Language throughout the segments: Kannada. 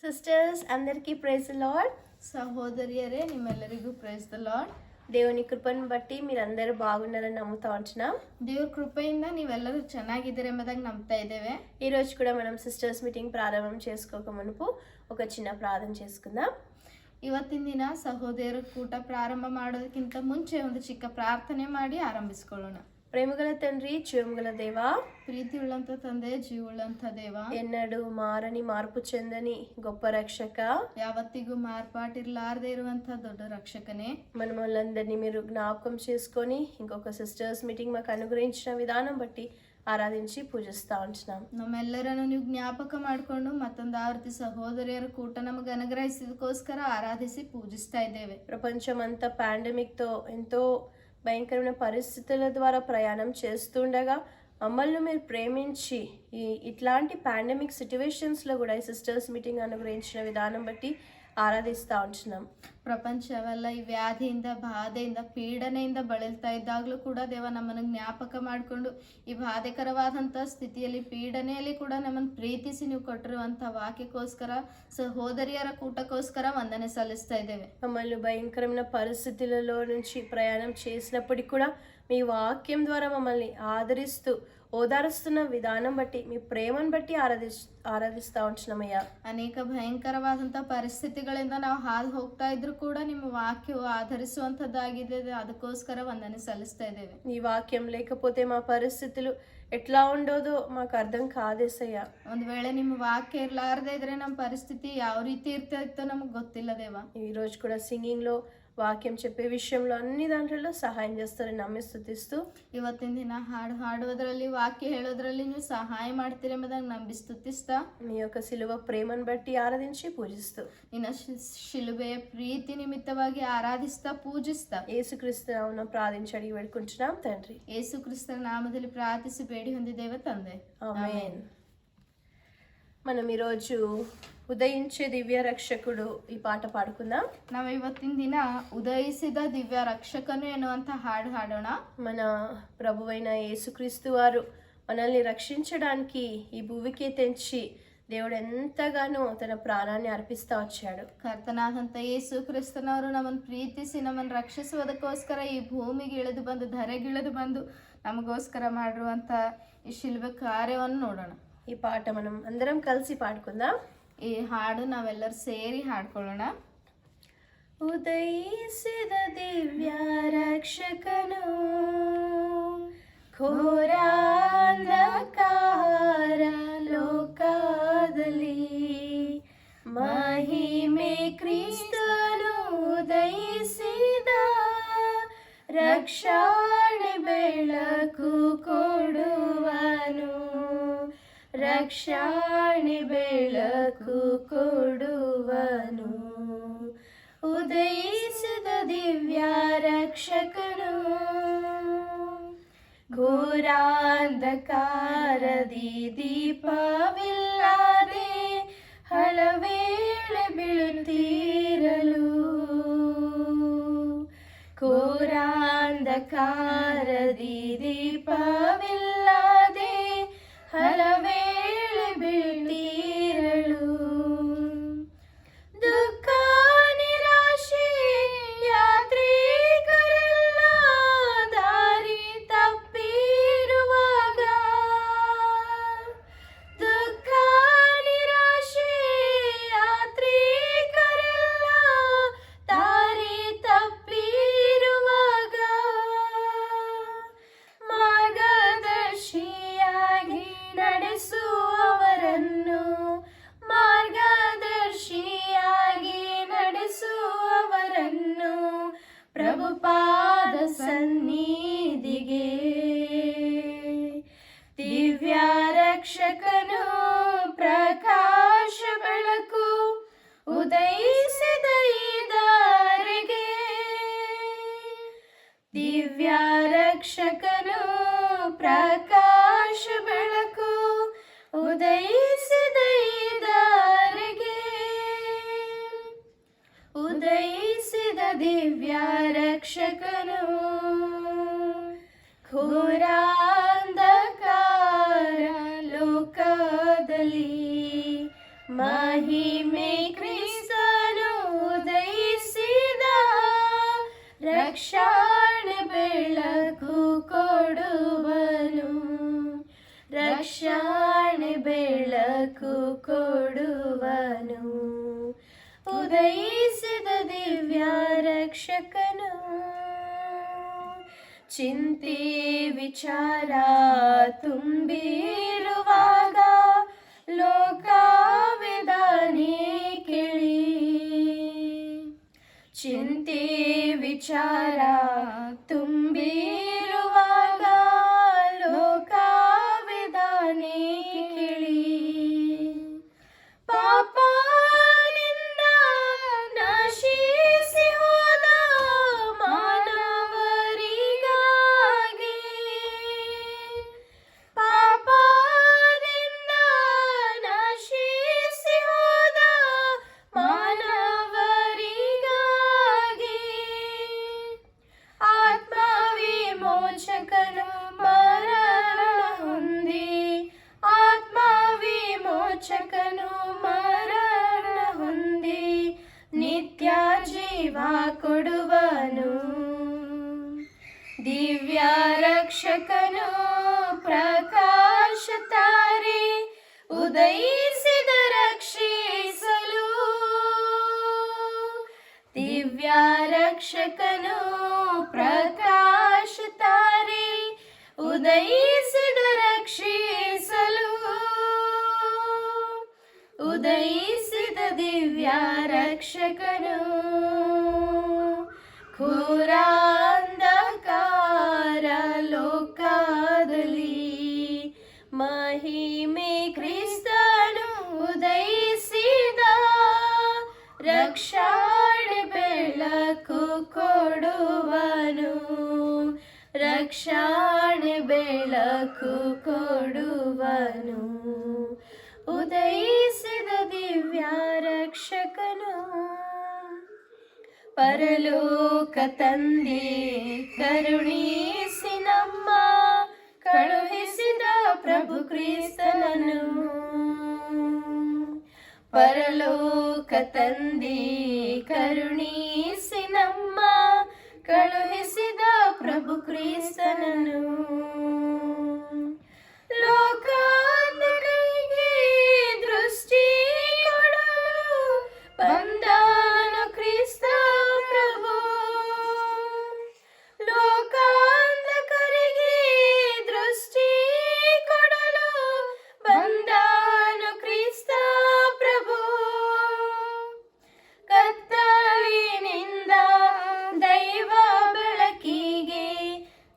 సిస్టర్స్ అందరికీ ప్రైజ్ ది లార్డ్. సహోదరియరే నిమ్మెల్లరిಗೂ ప్రైజ్ ద లార్డ్. దేవుని కృపను బట్టి మీరందరూ బాగున్నారని ನಮ್ಮುತ್ತಾ ఉంటున్నాం. ದೇವ್ರ ಕೃಪೆಯಿಂದ ನೀವೆಲ್ಲರೂ ಚೆನ್ನಾಗಿದ್ದೀರಿ ಎಂಬುದಾಗಿ ನಂಬ್ತಾ ಇದ್ದೇವೆ. ఈరోజు కూడా మనం సిస్టర్స్ మీటింగ్ ప్రారంభం చేసుకోక మునుపు ఒక చిన్న ప్రార్థన చేసుకుందాం. ಇವತ್ತಿನ ದಿನ ಸಹೋದರ ಕೂಟ ಪ್ರಾರಂಭ ಮಾಡೋದಕ್ಕಿಂತ ಮುಂಚೆ ಒಂದು ಚಿಕ್ಕ ಪ್ರಾರ್ಥನೆ ಮಾಡಿ ಆರಂಭಿಸಿಕೊಳ್ಳೋಣ. ప్రేమగల తండ్రి, జీవముగల దేవా, ಪ್ರೀತಿ ಉಳ್ಳಂತ ತಂದೆ, ಜೀವುಳ್ಳಂತ ದೇವ, ఎన్నడూ మారని మార్పు చెందని గొప్ప రక్షక, ಯಾವತ್ತಿಗೂ ಮಾರ್ಪಾಟಿರ್ಲಾರದೆ ಇರುವಂತ ದೊಡ್ಡ ರಕ್ಷಕನೇ, మనమల్లందరినీ మీరు జ్ఞాపకం చేసుకొని ఇంకొక సిస్టర్స్ మీటింగ్ మాకు అనుగ్రహించిన విధానం బట్టి ಆರಾಧಿಸಿ ಪೂಜಿಸ್ತಾ ఉంటున్నాం. ನಮ್ಮೆಲ್ಲರನ್ನು ನೀವು ಜ್ಞಾಪಕ ಮಾಡಿಕೊಂಡು ಮತ್ತೊಂದು ಆವೃತ್ತಿ ಸಹೋದರಿಯರ ಕೂಟ ನಮಗೆ ಅನುಗ್ರಹಿಸಿದಕ್ಕೋಸ್ಕರ ಆರಾಧಿಸಿ ಪೂಜಿಸ್ತಾ ಇದ್ದೇವೆ. ప్రపంచమంతా పాండమిక్తో ఎంతో భయంకరమైన పరిస్థితుల ద్వారా ప్రయాణం చేస్తుండగా మమ్మల్ని మీరు ప్రేమించి ఇట్లాంటి పాండమిక్ సిచ్యువేషన్స్లో కూడా ఈ సిస్టర్స్ మీటింగ్ అనుగ్రహించిన విధానం బట్టి ಆರಾಧಿಸ್ತಾ ఉంటున్నాం. ಪ್ರಪಂಚವೆಲ್ಲ ಈ ವ್ಯಾಧಿಯಿಂದ, ಬಾಧೆಯಿಂದ, ಪೀಡನೆಯಿಂದ ಬಳಲ್ತಾ ಇದ್ದಾಗಲೂ ಕೂಡ ದೇವ ನಮ್ಮನ್ನು ಜ್ಞಾಪಕ ಮಾಡಿಕೊಂಡು ಈ ಬಾಧೆಕರವಾದಂಥ ಸ್ಥಿತಿಯಲ್ಲಿ, ಪೀಡನೆಯಲ್ಲಿ ಕೂಡ ನಮ್ಮನ್ನು ಪ್ರೀತಿಸಿ ನೀವು ಕೊಟ್ಟಿರುವಂಥ ವಾಕ್ಯಕ್ಕೋಸ್ಕರ, ಸಹೋದರಿಯರ ಕೂಟಕ್ಕೋಸ್ಕರ ವಂದನೆ ಸಲ್ಲಿಸ್ತಾ ಇದ್ದೇವೆ. మమ్మల్ని భయంకరమైన పరిస్థితులలో నుంచి ప్రయాణం చేసినప్పటికీ కూడా మీ వాక్యం ద్వారా మమ్మల్ని ఆదరిస్తూ ఓదారుస్తున్న విధానం బట్టి, మీ ప్రేమను బట్టి ಆರಾಧಿಸ್ತಾ ఉంటున్నామయ్యಾ. ಅನೇಕ ಭಯಂಕರವಾದಂಥ ಪರಿಸ್ಥಿತಿಗಳಿಂದ ನಾವು ಹಾದು ಹೋಗ್ತಾ ಇದ್ರು ಕೂಡ ನಿಮ್ಮ ವಾಕ್ಯವು ಆಧರಿಸುವಂಥದ್ದಾಗಿದೆ. ಅದಕ್ಕೋಸ್ಕರ ವಂದನೆ ಸಲ್ಲಿಸ್ತಾ ಇದ್ದೇವೆ. ఈ వాక్యం లేకపోతే మా పరిస్థితులు ఎట్లా ఉండోదో మాకు అర్థం కాదేసయ్యా. ಒಂದು ವೇಳೆ ನಿಮ್ಮ ವಾಕ್ಯ ಇರ್ಲಾರದೆ ಇದ್ರೆ ನಮ್ಮ ಪರಿಸ್ಥಿತಿ ಯಾವ ರೀತಿ ಇರ್ತಾ ಇತ್ತೋ ನಮಗೆ ಗೊತ್ತಿಲ್ಲ ದೇವ. ఈ రోజు కూడా సింగింగ్లో వాక్యం చెప్పే విషయంలో అన్ని దాంట్లో సహాయం చేస్తారని నమ్మి స్తుతిస్తూ, ಇವತ್ತಿನ ದಿನ ಹಾಡು ಹಾಡುವುದರಲ್ಲಿ, ವಾಕ್ಯ ಹೇಳೋದ್ರಲ್ಲಿ ನೀವು ಸಹಾಯ ಮಾಡ್ತೀರಿ ಎಂಬುದಾಗಿ ನಂಬಿ ಸ್ತುತಿಸ್ತಾ, మీ యొక్క సిలువ ప్రేమను బట్టి ఆరాధించి పూజిస్తూ, ನಿನ್ನ ಶಿಲುಬೆಯ ಪ್ರೀತಿ ನಿಮಿತ್ತವಾಗಿ ಆರಾಧಿಸ್ತಾ ಪೂಜಿಸ್ತಾ, యేసుక్రీస్తు నామమున ప్రార్థించి అడిగి వేడుకుంటున్నాం తండ్రి. ಯೇಸು ಕ್ರಿಸ್ತನ ನಾಮದಲ್ಲಿ ಪ್ರಾರ್ಥಿಸಿ ಬೇಡಿ ಹೊಂದಿದ್ದೇವೆ ತಂದೆ. ఆమేన్. మనం ఈరోజు ఉదయించే దివ్య రక్షకుడు ఈ పాట పాడుకుందాం. ನಾವು ಇವತ್ತಿನ ದಿನ ಉದಯಿಸಿದ ದಿವ್ಯ ರಕ್ಷಕನು ಎನ್ನುವಂತ ಹಾಡು ಹಾಡೋಣ. మన ప్రభువైన యేసుక్రీస్తు వారు మనల్ని రక్షించడానికి ఈ భూమికి తెంచి దేవుడు ఎంతగానో తన ప్రాణాన్ని అర్పిస్తా వచ్చాడు. ಕರ್ತನಾದಂಥ ಯೇಸು ಕ್ರಿಸ್ತನವರು ನಮ್ಮನ್ನು ಪ್ರೀತಿಸಿ ನಮ್ಮನ್ನು ರಕ್ಷಿಸುವುದಕ್ಕೋಸ್ಕರ ಈ ಭೂಮಿಗೆ ಇಳಿದು ಬಂದು, ಧರೆಗಿಳಿದು ಬಂದು ನಮಗೋಸ್ಕರ ಮಾಡಿರುವಂಥ ಈ ಶಿಲ್ಬೆ ಕಾರ್ಯವನ್ನು ನೋಡೋಣ. ఈ పాట మనం అందరం కలిసి పాడుకుందాం. ಈ ಹಾಡು ನಾವೆಲ್ಲರೂ ಸೇರಿ ಹಾಡ್ಕೊಳ್ಳೋಣ. ಉದಯಿಸಿದ ದಿವ್ಯ ರಕ್ಷಕನು ಘೋರಾಂಧಕಾರ ಲೋಕದಲ್ಲಿ, ಮಹಿಮೆ ಕ್ರಿಸ್ತನು ಉದಯಿಸಿದ ರಕ್ಷಣೆ ಬೆಳಕು ಕೊಡುವನು, ರಕ್ಷಣೆ ಬೆಳಕು ಕೊಡುವನು. ಉದಯಿಸಿದ ದಿವ್ಯ ರಕ್ಷಕನು ಘೋರಾಂಧಕಾರದಿ ದೀಪವಿಲ್ಲದೆ ಹಳವೇಳೆ ಬೀಳುತ್ತಿರಲು, ಘೋರಾಂಧಕಾರದಿ ದೀಪವಿಲ್ಲದೆ ಹಲವೇಳೆ ಬೀಳ್ತಿರಳು, ದುಃಖ ನಿರಾಶೆ ಯಾತ್ರಿಕರೆಲ್ಲ ದಾರಿ ತಪ್ಪಿರುವಾಗ, ದುಃಖ ನಿರಾಶೆ ಯಾತ್ರಿಕರೆಲ್ಲ ದಾರಿ ತಪ್ಪಿರುವಾಗ, ಮಾರ್ಗದರ್ಶಿಯಾಗಿ ನಡೆಸುವವರನ್ನು, ಮಾರ್ಗದರ್ಶಿಯಾಗಿ ನಡೆಸುವವರನ್ನು ಪ್ರಭುಪಾದ ಸನ್ನಿಧಿಗೆ, ದಿವ್ಯ ರಕ್ಷಕನು ಪ್ರಕಾಶ ಬೆಳಕು ಉದಯಿಸಿದ ಈ ದಾರಿಗೆ, ದಿವ್ಯ ರಕ್ಷಕನು ಪ್ರಕಾಶ ಬೆಳಕು ಉದಯಿಸಿದ ಈ ದಾರಿಗೆ, ಉದಯಿಸಿದ ದಿವ್ಯ ರಕ್ಷಕನು ಘೋರಾಂಧಕಾರ ಲೋಕದಲ್ಲಿ, ಮಹಿ ಮಹಿಮೆ ಕ್ರಿಸ್ತನು ಉದಯಿಸಿದ ರಕ್ಷಣೆ ಬೆಳಕು ಕೊಡುವನು, ರಕ್ಷಣೆ ಬೆಳಕು ಕೊಡುವನು. ಉದಯಿಸಿದ ದಿವ್ಯ ರಕ್ಷಕನು ಚಿಂತೆ ವಿಚಾರ ತುಂಬಿರುವಾಗ ಲೋಕವೇದನೆ ಕೇಳಿ, ಚಿಂತೆ ವಿಚಾರ ತುಂಬಿರುವಾಗ ಲೋಕವೇದನೆ ಕೇಳಿ, ಪಾಪನಿಂದ ನಶಿಸಿ ಹೋದ ಮಾನವರಿಗಾಗಿ, ಪಾಪನಿಂದ ನಶಿಸಿ ಹೋದ ಮಾನವರಿಗಾಗಿ ಆತ್ಮವಿಮೋಚಕನು ಮರಣ ಹೊಂದಿ, ಆತ್ಮವಿಮೋಚಕನು ಮರಣ ಹೊಂದಿ ನಿತ್ಯ ಜೀವ ಕೊಡುವನು. ದಿವ್ಯ ರಕ್ಷಕನು ಪ್ರಕಾಶ ತಾರೆ ಉದಯಿಸಿದ ರಕ್ಷಿಸಲು, ದಿವ್ಯ ರಕ್ಷಕನು ಪ್ರಕಾಶ ತಾರೆ ಉದಯಿಸಿದ ರಕ್ಷಿಸಲು, ಉದಯಿಸಿದ ದಿವ್ಯ ರಕ್ಷಕನು ಘೋರ ಅಂಧಕಾರ ಲೋಕದಲ್ಲಿ ಮಹಿಮೆ ಕ್ರಿಸ್ತನು ಉದಯಿಸಿದ ರಕ್ಷಣೆ ಬೆಳಕು ಕೊಡುವನು, ರಕ್ಷಣೆ ಬೆಳಕು ಕೊಡುವನು. ಉದಯಿಸಿದ ದಿವ್ಯ ರಕ್ಷಕನು ಪರಲೋಕ ತಂದೆ ಕರುಣಿಸಿ ನಮ್ಮ ಕಳುಹಿಸಿದ ಪ್ರಭು ಕ್ರಿಸ್ತನನ್ನು, ಪರಲೋಕ ತಂದೆ ಕರುಣಿಸಿ ನಮ್ಮ ಕಳುಹಿಸಿದ ಪ್ರಭು ಕ್ರಿಸ್ತನನ್ನು, ಲೋಕಾಂಧರಿಗೆ ದೃಷ್ಟಿ ಕೊಡಲು ಬಂದನು ಕ್ರಿಸ್ತ ಪ್ರಭು, ಲೋಕಾಂಧಕರಿಗೆ ದೃಷ್ಟಿ ಕೊಡಲು ಬಂದನು ಕ್ರಿಸ್ತ ಪ್ರಭು. ಕತ್ತಲಿನಿಂದ ದೈವ ಬೆಳಕಿಗೆ,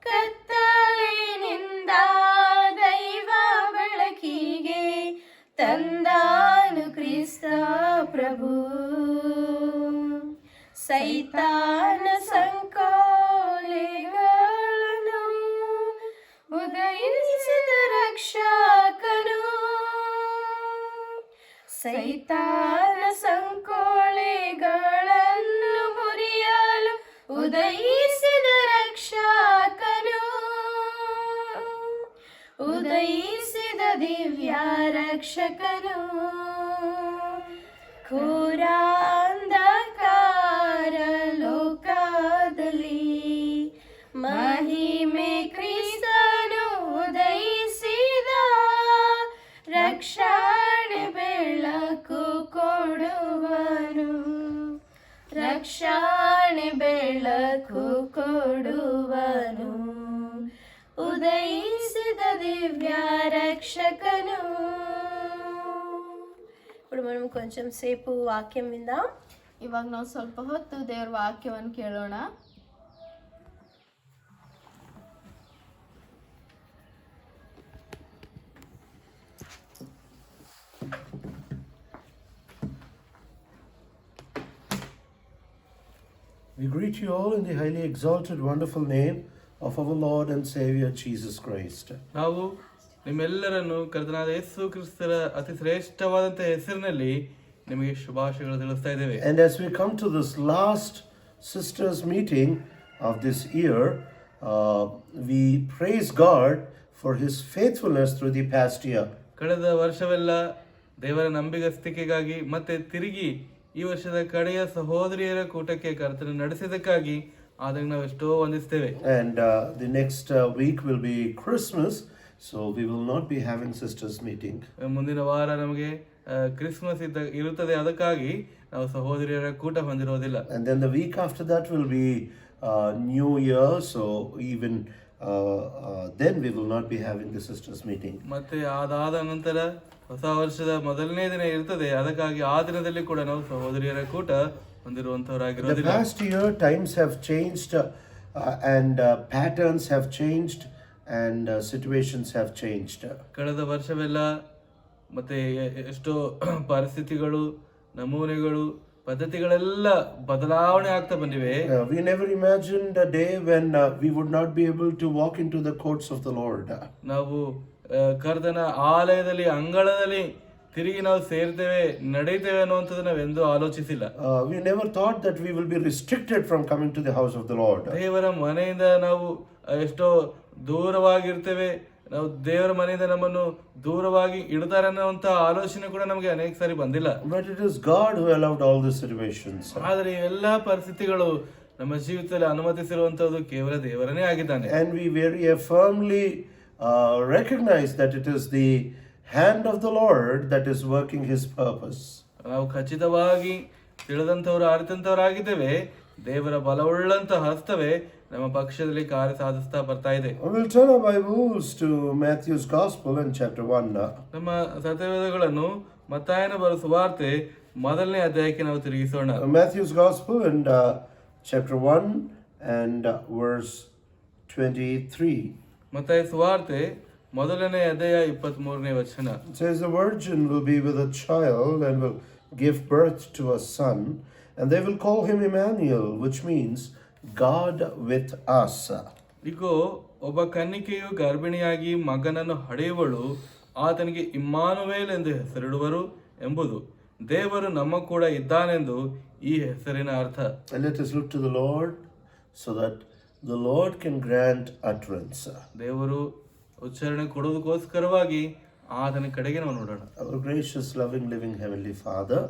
ಕತ್ತಲಿನಿಂದ ದೈವ ಬೆಳಕಿಗೆ ತಂದಾನು ಕ್ರಿಸ್ತ ಪ್ರಭು. ಸೈತಾನ ಸಂಕೋಲೆಗಳನ್ನು ಉದಯಿಸಿದ ರಕ್ಷಕನು, ಸೈತಾನ ಸಂಕೋಲೆಗಳನ್ನು ಮುರಿಯಲು ಉದಯಿಸಿದ ರಕ್ಷಕನು, ಉದಯಿಸಿದ ದಿವ್ಯ ರಕ್ಷಕನು ಘೋರ ಅಂಧಕಾರ ಲೋಕದಲ್ಲಿ ಮಹಿಮೆ ಕ್ರಿಸ್ತನು ಉದಯಿಸಿದ ರಕ್ಷಣೆ ಬೆಳಕು ಕೊಡುವನು, ರಕ್ಷಣೆ ಬೆಳಕು కొడువను ఉదయించిన దివ్య రక్షకను. ఇప్పుడు మనం కొంచెం సేపు వాక్యం విందాం. ಇವಾಗ ನಾವು ಸ್ವಲ್ಪ ಹೊತ್ತು ದೇವರ ವಾಕ್ಯವನ್ನು ಕೇಳೋಣ. We greet you all in the highly exalted, wonderful name of our Lord and Savior Jesus Christ. ನಾವು ನಿಮ್ಮೆಲ್ಲರನ್ನು ಕರ್ತನಾದ ಯೇಸು ಕ್ರಿಸ್ತರ ಅತಿ ಶ್ರೇಷ್ಠವಾದಂತಹ ಹೆಸರಿನಲ್ಲಿ ನಿಮಗೆ ಶುಭಾಶಯಗಳು ತಿಳಿಸ್ತಾ ಇದ್ದೇವೆ. And as we come to this last sisters meeting of this year, we praise God for His faithfulness through the past year. ಕಳೆದ ವರ್ಷವೆಲ್ಲ ದೇವರ ನಂಬಿಗಸ್ತಿಕೆಗಾಗಿ ಮತ್ತೆ ತಿರುಗಿ ಈ ವರ್ಷದ ಕಡೆಯ ಸಹೋದರಿಯರ ಕೂಟಕ್ಕೆ ಕರ್ತನ ನಡೆಸಿದಕ್ಕಾಗಿ ಆದಾಗ ನಾವು ಎಷ್ಟೋ ವಂದಿಸ್ತೇವೆ. And the next week will be Christmas, so we will not be having sisters meeting. ಮುಂದಿನ ವಾರ ನಮಗೆ ಕ್ರಿಸ್ಮಸ್ ಇರುತ್ತದೆ, ಅದಕ್ಕಾಗಿ ನಾವು ಸಹೋದರಿಯರ ಕೂಟ ಹೊಂದಿರೋದಿಲ್ಲ. And then the week after that will be New Year, so even then we will not be having the sisters meeting. ಮತ್ತೆ ಅದಾದ ನಂತರ ಹೊಸ ವರ್ಷದ ಮೊದಲನೇ ದಿನ ಇರ್ತದೆ, ಅದಕ್ಕಾಗಿ ಆ ದಿನದಲ್ಲಿ ಕೂಡ ನಾವು ಸಹೋದರಿಯರ ಕೂಟ The ಹೊಂದಿರುವಂತವರಾಗಿರೋದಿಲ್ಲ. past year times have changed and patterns have changed and situations have changed. ಕಳೆದ ವರ್ಷವೆಲ್ಲ ಮತ್ತೆ ಎಷ್ಟೋ ಪರಿಸ್ಥಿತಿಗಳು, ನಮೂನೆಗಳು, ಪದ್ಧತಿಗಳೆಲ್ಲ ಬದಲಾವಣೆ ಆಗ್ತಾ ಬಂದಿವೆ. We never imagined a day when we would not be able to walk into the courts of the Lord. ನಾವು ಕರ್ತನ ಆಲಯದಲ್ಲಿ ಅಂಗಳದಲ್ಲಿ ತಿರುಗಿ ನಾವು ಸೇರ್ತೇವೆ, ನಡೀತೇವೆ ಅನ್ನುವಂಥದ್ದು ನಾವೆಂದೂ ಆಲೋಚಿಸಿಲ್ಲ. We never thought that we will be restricted from coming to the house of the Lord. ದೇವರ ಮನೆಯಿಂದ ನಾವು ಎಷ್ಟೋ ದೂರವಾಗಿರ್ತೇವೆ, ನಾವು ದೇವರ ಮನೆಯಿಂದ ನಮ್ಮನ್ನು ದೂರವಾಗಿ ಇಡ್ತಾರೆ ಅನ್ನುವಂತ ಆಲೋಚನೆ ಕೂಡ ನಮಗೆ ಅನೇಕ ಸಾರಿ ಬಂದಿಲ್ಲ. But it is God who allowed all these situations. ಆದರೆ ಇವೆಲ್ಲಾ ಪರಿಸ್ಥಿತಿಗಳು ನಮ್ಮ ಜೀವಿತದಲ್ಲಿ ಅನುಮತಿಸಿರುವಂತದ್ದು ಕೇವಲ ದೇವರನೇ ಆಗಿದ್ದಾನೆ. And we very firmly recognize that it is the hand of the Lord that is working His purpose. ನಾವು ಖಚಿತವಾಗಿ ತಿಳಿದಂತವರು ಅರಿತಂತವರಾಗಿದ್ದೇವೆ, ದೇವರ ಬಲವುಳ್ಳಂತ ಹಸ್ತವೇ ನಮ್ಮ ಪಕ್ಷದಲ್ಲಿ ಕಾರ್ಯ ಸಾಧಿಸ್ತಾ ಬರ್ತಾ ಇದೆ. We'll turn our Bibles to Matthew's Gospel in chapter 1. ನಮ್ಮ ಸತ್ಯವೇದಗಳನ್ನು ಮತ್ತಾಯನ ಬರೆದ ಸುವಾರ್ತೆ ಮೊದಲನೇ ಅಧ್ಯಾಯಕ್ಕೆ ನಾವು ತಿರುಗಿಸೋಣ. Matthew's Gospel in chapter 1 and verse 23. ಮತ್ತಾಯ ಸುವಾರ್ತೆ ಮೊದಲನೇ ಅಧ್ಯಾಯ 23ನೇ ವಚನ. It says, "The virgin will be with a child and will give birth to a son, and they will call him Emmanuel, which means God with us." ಇಗೋ, ಒಬ್ಬ ಕನ್ನಿಕೆಯು ಗರ್ಭಿಣಿಯಾಗಿ ಮಗನನ್ನು ಹಡೆಯುವಳು, ಆತನಿಗೆ ಇಮ್ಮಾನುವೇಲ್ ಎಂದು ಹೆಸರಿಡುವರು ಎಂಬುದು ದೇವರು ನಮ್ಮ ಕೂಡ ಇದ್ದಾನೆಂದು ಈ ಹೆಸರಿನ ಅರ್ಥ. And let us look to the Lord so that the Lord can grant utterance. ದೇವರು ಉಚ್ಚಾರಣೆ ಕೊಡೋದಕ್ಕೋಸ್ಕರವಾಗಿ ಆತನ ಕಡೆಗೆ ನಾವು ನೋಡೋಣ. Our gracious, loving, living Heavenly Father,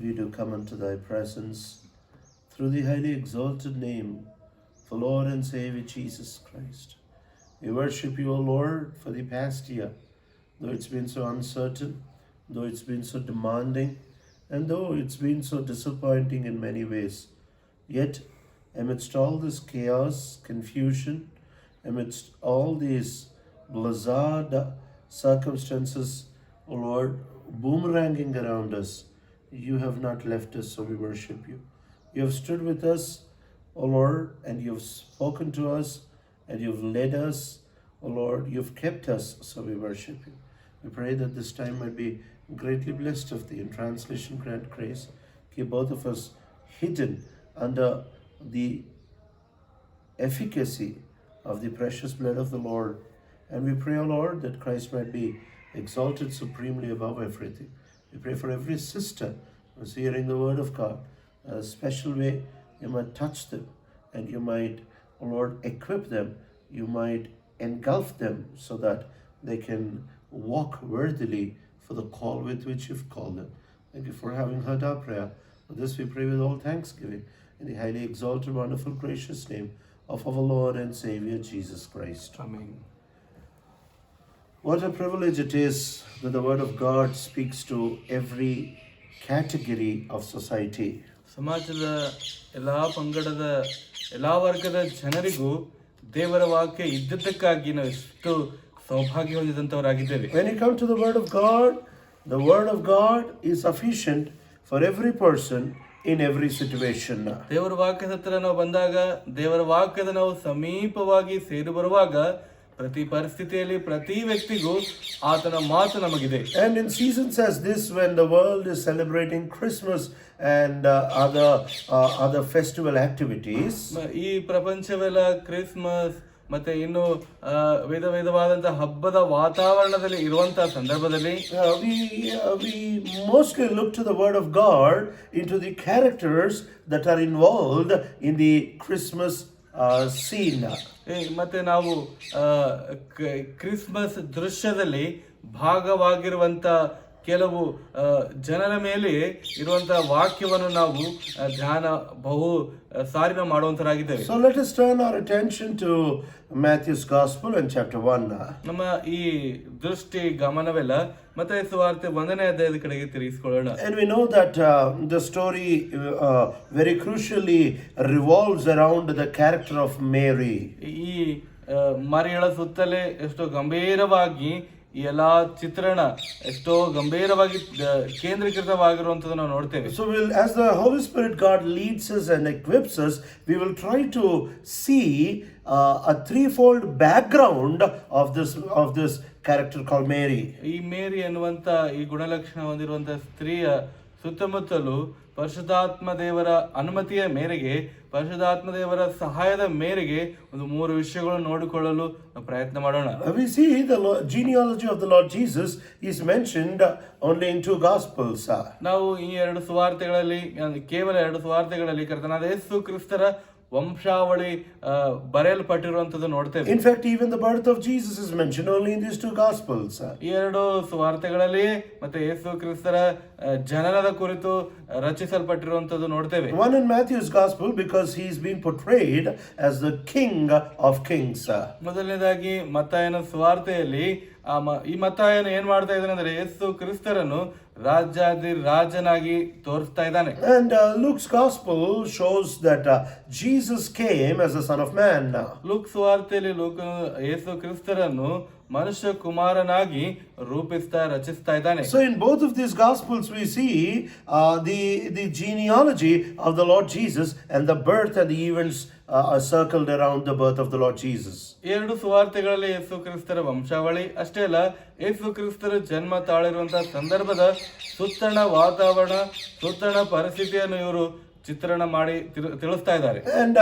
we do come unto Thy presence through the highly exalted name of the Lord and Savior Jesus Christ. We worship You, O Lord, for the past year, though it's been so uncertain, though it's been so demanding, and though it's been so disappointing in many ways. Yet, amidst all this chaos, confusion, amidst all these blizzard circumstances, O Lord, boomeranging around us, You have not left us, so we worship You. You have stood with us, O Lord, and You have spoken to us, and You have led us, O Lord. You have kept us, so we worship You. We pray that this time might be greatly blessed of Thee. In translation, grant grace. Keep both of us hidden under the efficacy of the precious blood of the Lord. And we pray, O Lord, that Christ might be exalted supremely above everything. We pray for every sister who is hearing the word of God. In a special way, You might touch them, and You might, O Lord, equip them. You might engulf them so that they can walk worthily for the call with which You've called them. Thank You for having heard our prayer. For this we pray with all thanksgiving in the highly exalted, wonderful, gracious name of our Lord and Savior Jesus Christ. Amen. What a privilege it is that the Word of God speaks to every category of society. ಸಮಾಜದ ಎಲ್ಲಾ ಪಂಗಡದ ಎಲ್ಲಾ ವರ್ಗದ ಜನರಿಗೂ ದೇವರ ವಾಕ್ಯ ಇದ್ದದ್ದಕ್ಕಾಗಿ ನಾವು ಎಷ್ಟು ಸೌಭಾಗ್ಯ ಹೊಂದಿದಂತವರಾಗಿದ್ದೇವೆ. When you come to the Word of God is sufficient for every person in every situation. ದೇವರ ವಾಕ್ಯದ ಹತ್ರ ನಾವು ಬಂದಾಗ, ದೇವರ ವಾಕ್ಯದ ನಾವು ಸಮೀಪವಾಗಿ ಸೇರಿ ಬರುವಾಗ, ಪ್ರತಿ ಪರಿಸ್ಥಿತಿಯಲ್ಲಿ ಪ್ರತಿ ವ್ಯಕ್ತಿಗೂ ಆತನ ಮಾತು ನಮಗಿದೆ. And in seasons as this, when the world is celebrating Christmas and other festival activities, ಈ ಪ್ರಪಂಚವೆಲ್ಲ ಕ್ರಿಸ್ಮಸ್ ಮತ್ತೆ ಇನ್ನು ವಿಧವಾದಂತಹ ಹಬ್ಬದ ವಾತಾವರಣದಲ್ಲಿ ಇರುವಂತಹ ಸಂದರ್ಭದಲ್ಲಿ we mostly look to the Word of God into the characters that are involved in the Christmas scene. ಮತ್ತೆ ನಾವು ಕ್ರಿಸ್ಮಸ್ ದೃಶ್ಯದಲ್ಲಿ ಭಾಗವಾಗಿರುವಂತ ಕೆಲವು ಜನರ ಮೇಲೆ ಇರುವಂತಹ ವಾಕ್ಯವನ್ನು ನಾವು ಧ್ಯಾನ ಬಹು ಸಾರಿನ ಮಾಡುವಂತರಾಗಿದ್ದೇವೆ. So let us turn our attention to Matthew's Gospel and chapter 1. ನಮ್ಮ ಈ ದೃಷ್ಟಿ ಗಮನವೆಲ್ಲ ಮತ್ತಾಯ ಸುವಾರ್ತೆ 1ನೇ ಅಧ್ಯಾಯದ ಕಡೆಗೆ ತಿರುಗಿಸಿಕೊಳ್ಳೋಣ. And we know that the story very crucially revolves around the character of Mary. ಈ ಮರಿಯಳ ಸುತ್ತಲೇ ಎಷ್ಟೋ ಗಂಭೀರವಾಗಿ ಈ ಎಲ್ಲಾ ಚಿತ್ರಣ ಎಷ್ಟೋ ಗಂಭೀರವಾಗಿ ಕೇಂದ್ರೀಕೃತವಾಗಿರುವಂತದ್ದು ನಾವು ನೋಡ್ತೇವೆ. So as the Holy Spirit God leads us and equips us, we will try to see a threefold background of this character called Mary. ಈ ಮೇರಿ ಎನ್ನುವಂತ ಈ ಗುಣಲಕ್ಷಣ ಹೊಂದಿರುವಂತ ಸ್ತ್ರೀಯ ಸುತ್ತಮುತ್ತಲು ಪರಿಶುದ್ಧಾತ್ಮ ದೇವರ ಅನುಮತಿಯ ಮೇರೆಗೆ, ಪರಿಶುದ್ಧಾತ್ಮ ದೇವರ ಸಹಾಯದ ಮೇರೆಗೆ ಒಂದು 3 ವಿಷಯಗಳನ್ನು ನೋಡಿಕೊಳ್ಳಲು ಪ್ರಯತ್ನ ಮಾಡೋಣ. We see the genealogy of the Lord Jesus is mentioned only in 2 Gospels. ನಾವು ಈ 2 ಸುವಾರ್ತೆಗಳಲ್ಲಿ, ಕೇವಲ 2 ಸುವಾರ್ತೆಗಳಲ್ಲಿ ಕರ್ತನಾದ ಯೇಸು ಕ್ರಿಸ್ತರ ವಂಶಾವಳಿ ಬರೆಯಲ್ಪಟ್ಟಿರುವಂತದ್ದು ನೋಡ್ತೇವೆ. In fact, even the birth of Jesus is mentioned only in these 2 Gospels. ಈ 2 ಸುವಾರ್ತೆಗಳಲ್ಲಿ ಮತ್ತೆ ಯೇಸು ಕ್ರಿಸ್ತರ ಜನನದ ಕುರಿತು ರಚಿಸಲ್ಪಟ್ಟಿರುವಂತದ್ದು ನೋಡ್ತೇವೆ. One in Matthew's Gospel because he is being portrayed as the King of Kings. ಮೊದಲನೇದಾಗಿ ಮತ್ತಾಯನ ಸುವಾರ್ತೆಯಲ್ಲಿ ಈ ಮತ್ತಾಯನ ಏನ್ ಮಾಡ್ತಾ ಇದ್ದಾನೆ ಅಂದ್ರೆ ಯೇಸು ಕ್ರಿಸ್ತರನ್ನು ರಾಜಾದಿ ರಾಜನಾಗಿ ತೋರಿಸ್ತಾ ಇದ್ದಾನೆ. And Luke's Gospel shows that Jesus came as the Son of Man. Luke ಸುವಾರ್ತೆಯಲ್ಲಿ ಯೇಸು ಕ್ರಿಸ್ತರನ್ನು ಮನುಷ್ಯ ಕುಮಾರನಾಗಿ ರಚಿಸ್ತಾ ಇದ್ದಾನೆ. So in both of these Gospels we see the genealogy of the Lord Jesus and the birth and the events are circled around the birth of the Lord Jesus. 2 ಸುವಾರ್ತೆಗಳಲ್ಲಿ ಯೇಸು ಕ್ರಿಸ್ತರ ವಂಶಾವಳಿ ಅಷ್ಟೇ ಅಲ್ಲ, ಯೇಸು ಕ್ರಿಸ್ತರ ಜನ್ಮ ತಾಳಿರುವಂತಹ ಸಂದರ್ಭದ ಸುತ್ತಣ ವಾತಾವರಣ, ಸುತ್ತಣ ಪರಿಸ್ಥಿತಿಯನ್ನು ಇವರು ಚಿತ್ರಣ ಮಾಡಿ ತಿಳಿಸ್ತಾ ಇದ್ದಾರೆ. And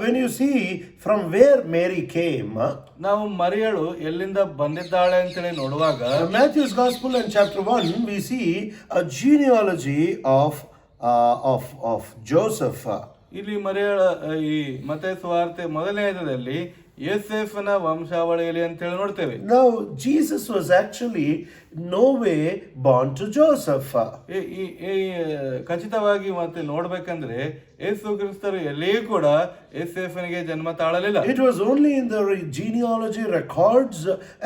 when you see from where Mary came, ನಾವು ಮರಿಯಳು ಎಲ್ಲಿಂದ ಬಂದಿದ್ದಾಳೆ ಅಂತೇಳಿ ನೋಡುವಾಗ Matthew's Gospel and chapter 1 we see a genealogy of Joseph. ಇಲ್ಲಿ ಮರಿಯಳ ಈ ಮತ್ತಾಯ ಸುವಾರ್ತೆ 1ನೇ ಅಧ್ಯಾಯದಲ್ಲಿ ಯೋಸೇಫನ ವಂಶಾವಳಿಯಲ್ಲಿ ಅಂತೇಳಿ ನೋಡ್ತೇವೆ. Now Jesus was actually no way born to Joseph. ಖಚಿತವಾಗಿ ಮತ್ತೆ ನೋಡ್ಬೇಕಂದ್ರೆ ಯೇಸು ಕ್ರಿಸ್ತರು ಎಲ್ಲಿಯೂ ಕೂಡ ಯೋಸೇಫನಿಗೆ ಜನ್ಮ ತಾಳಲಿಲ್ಲ. It was only in the genealogy records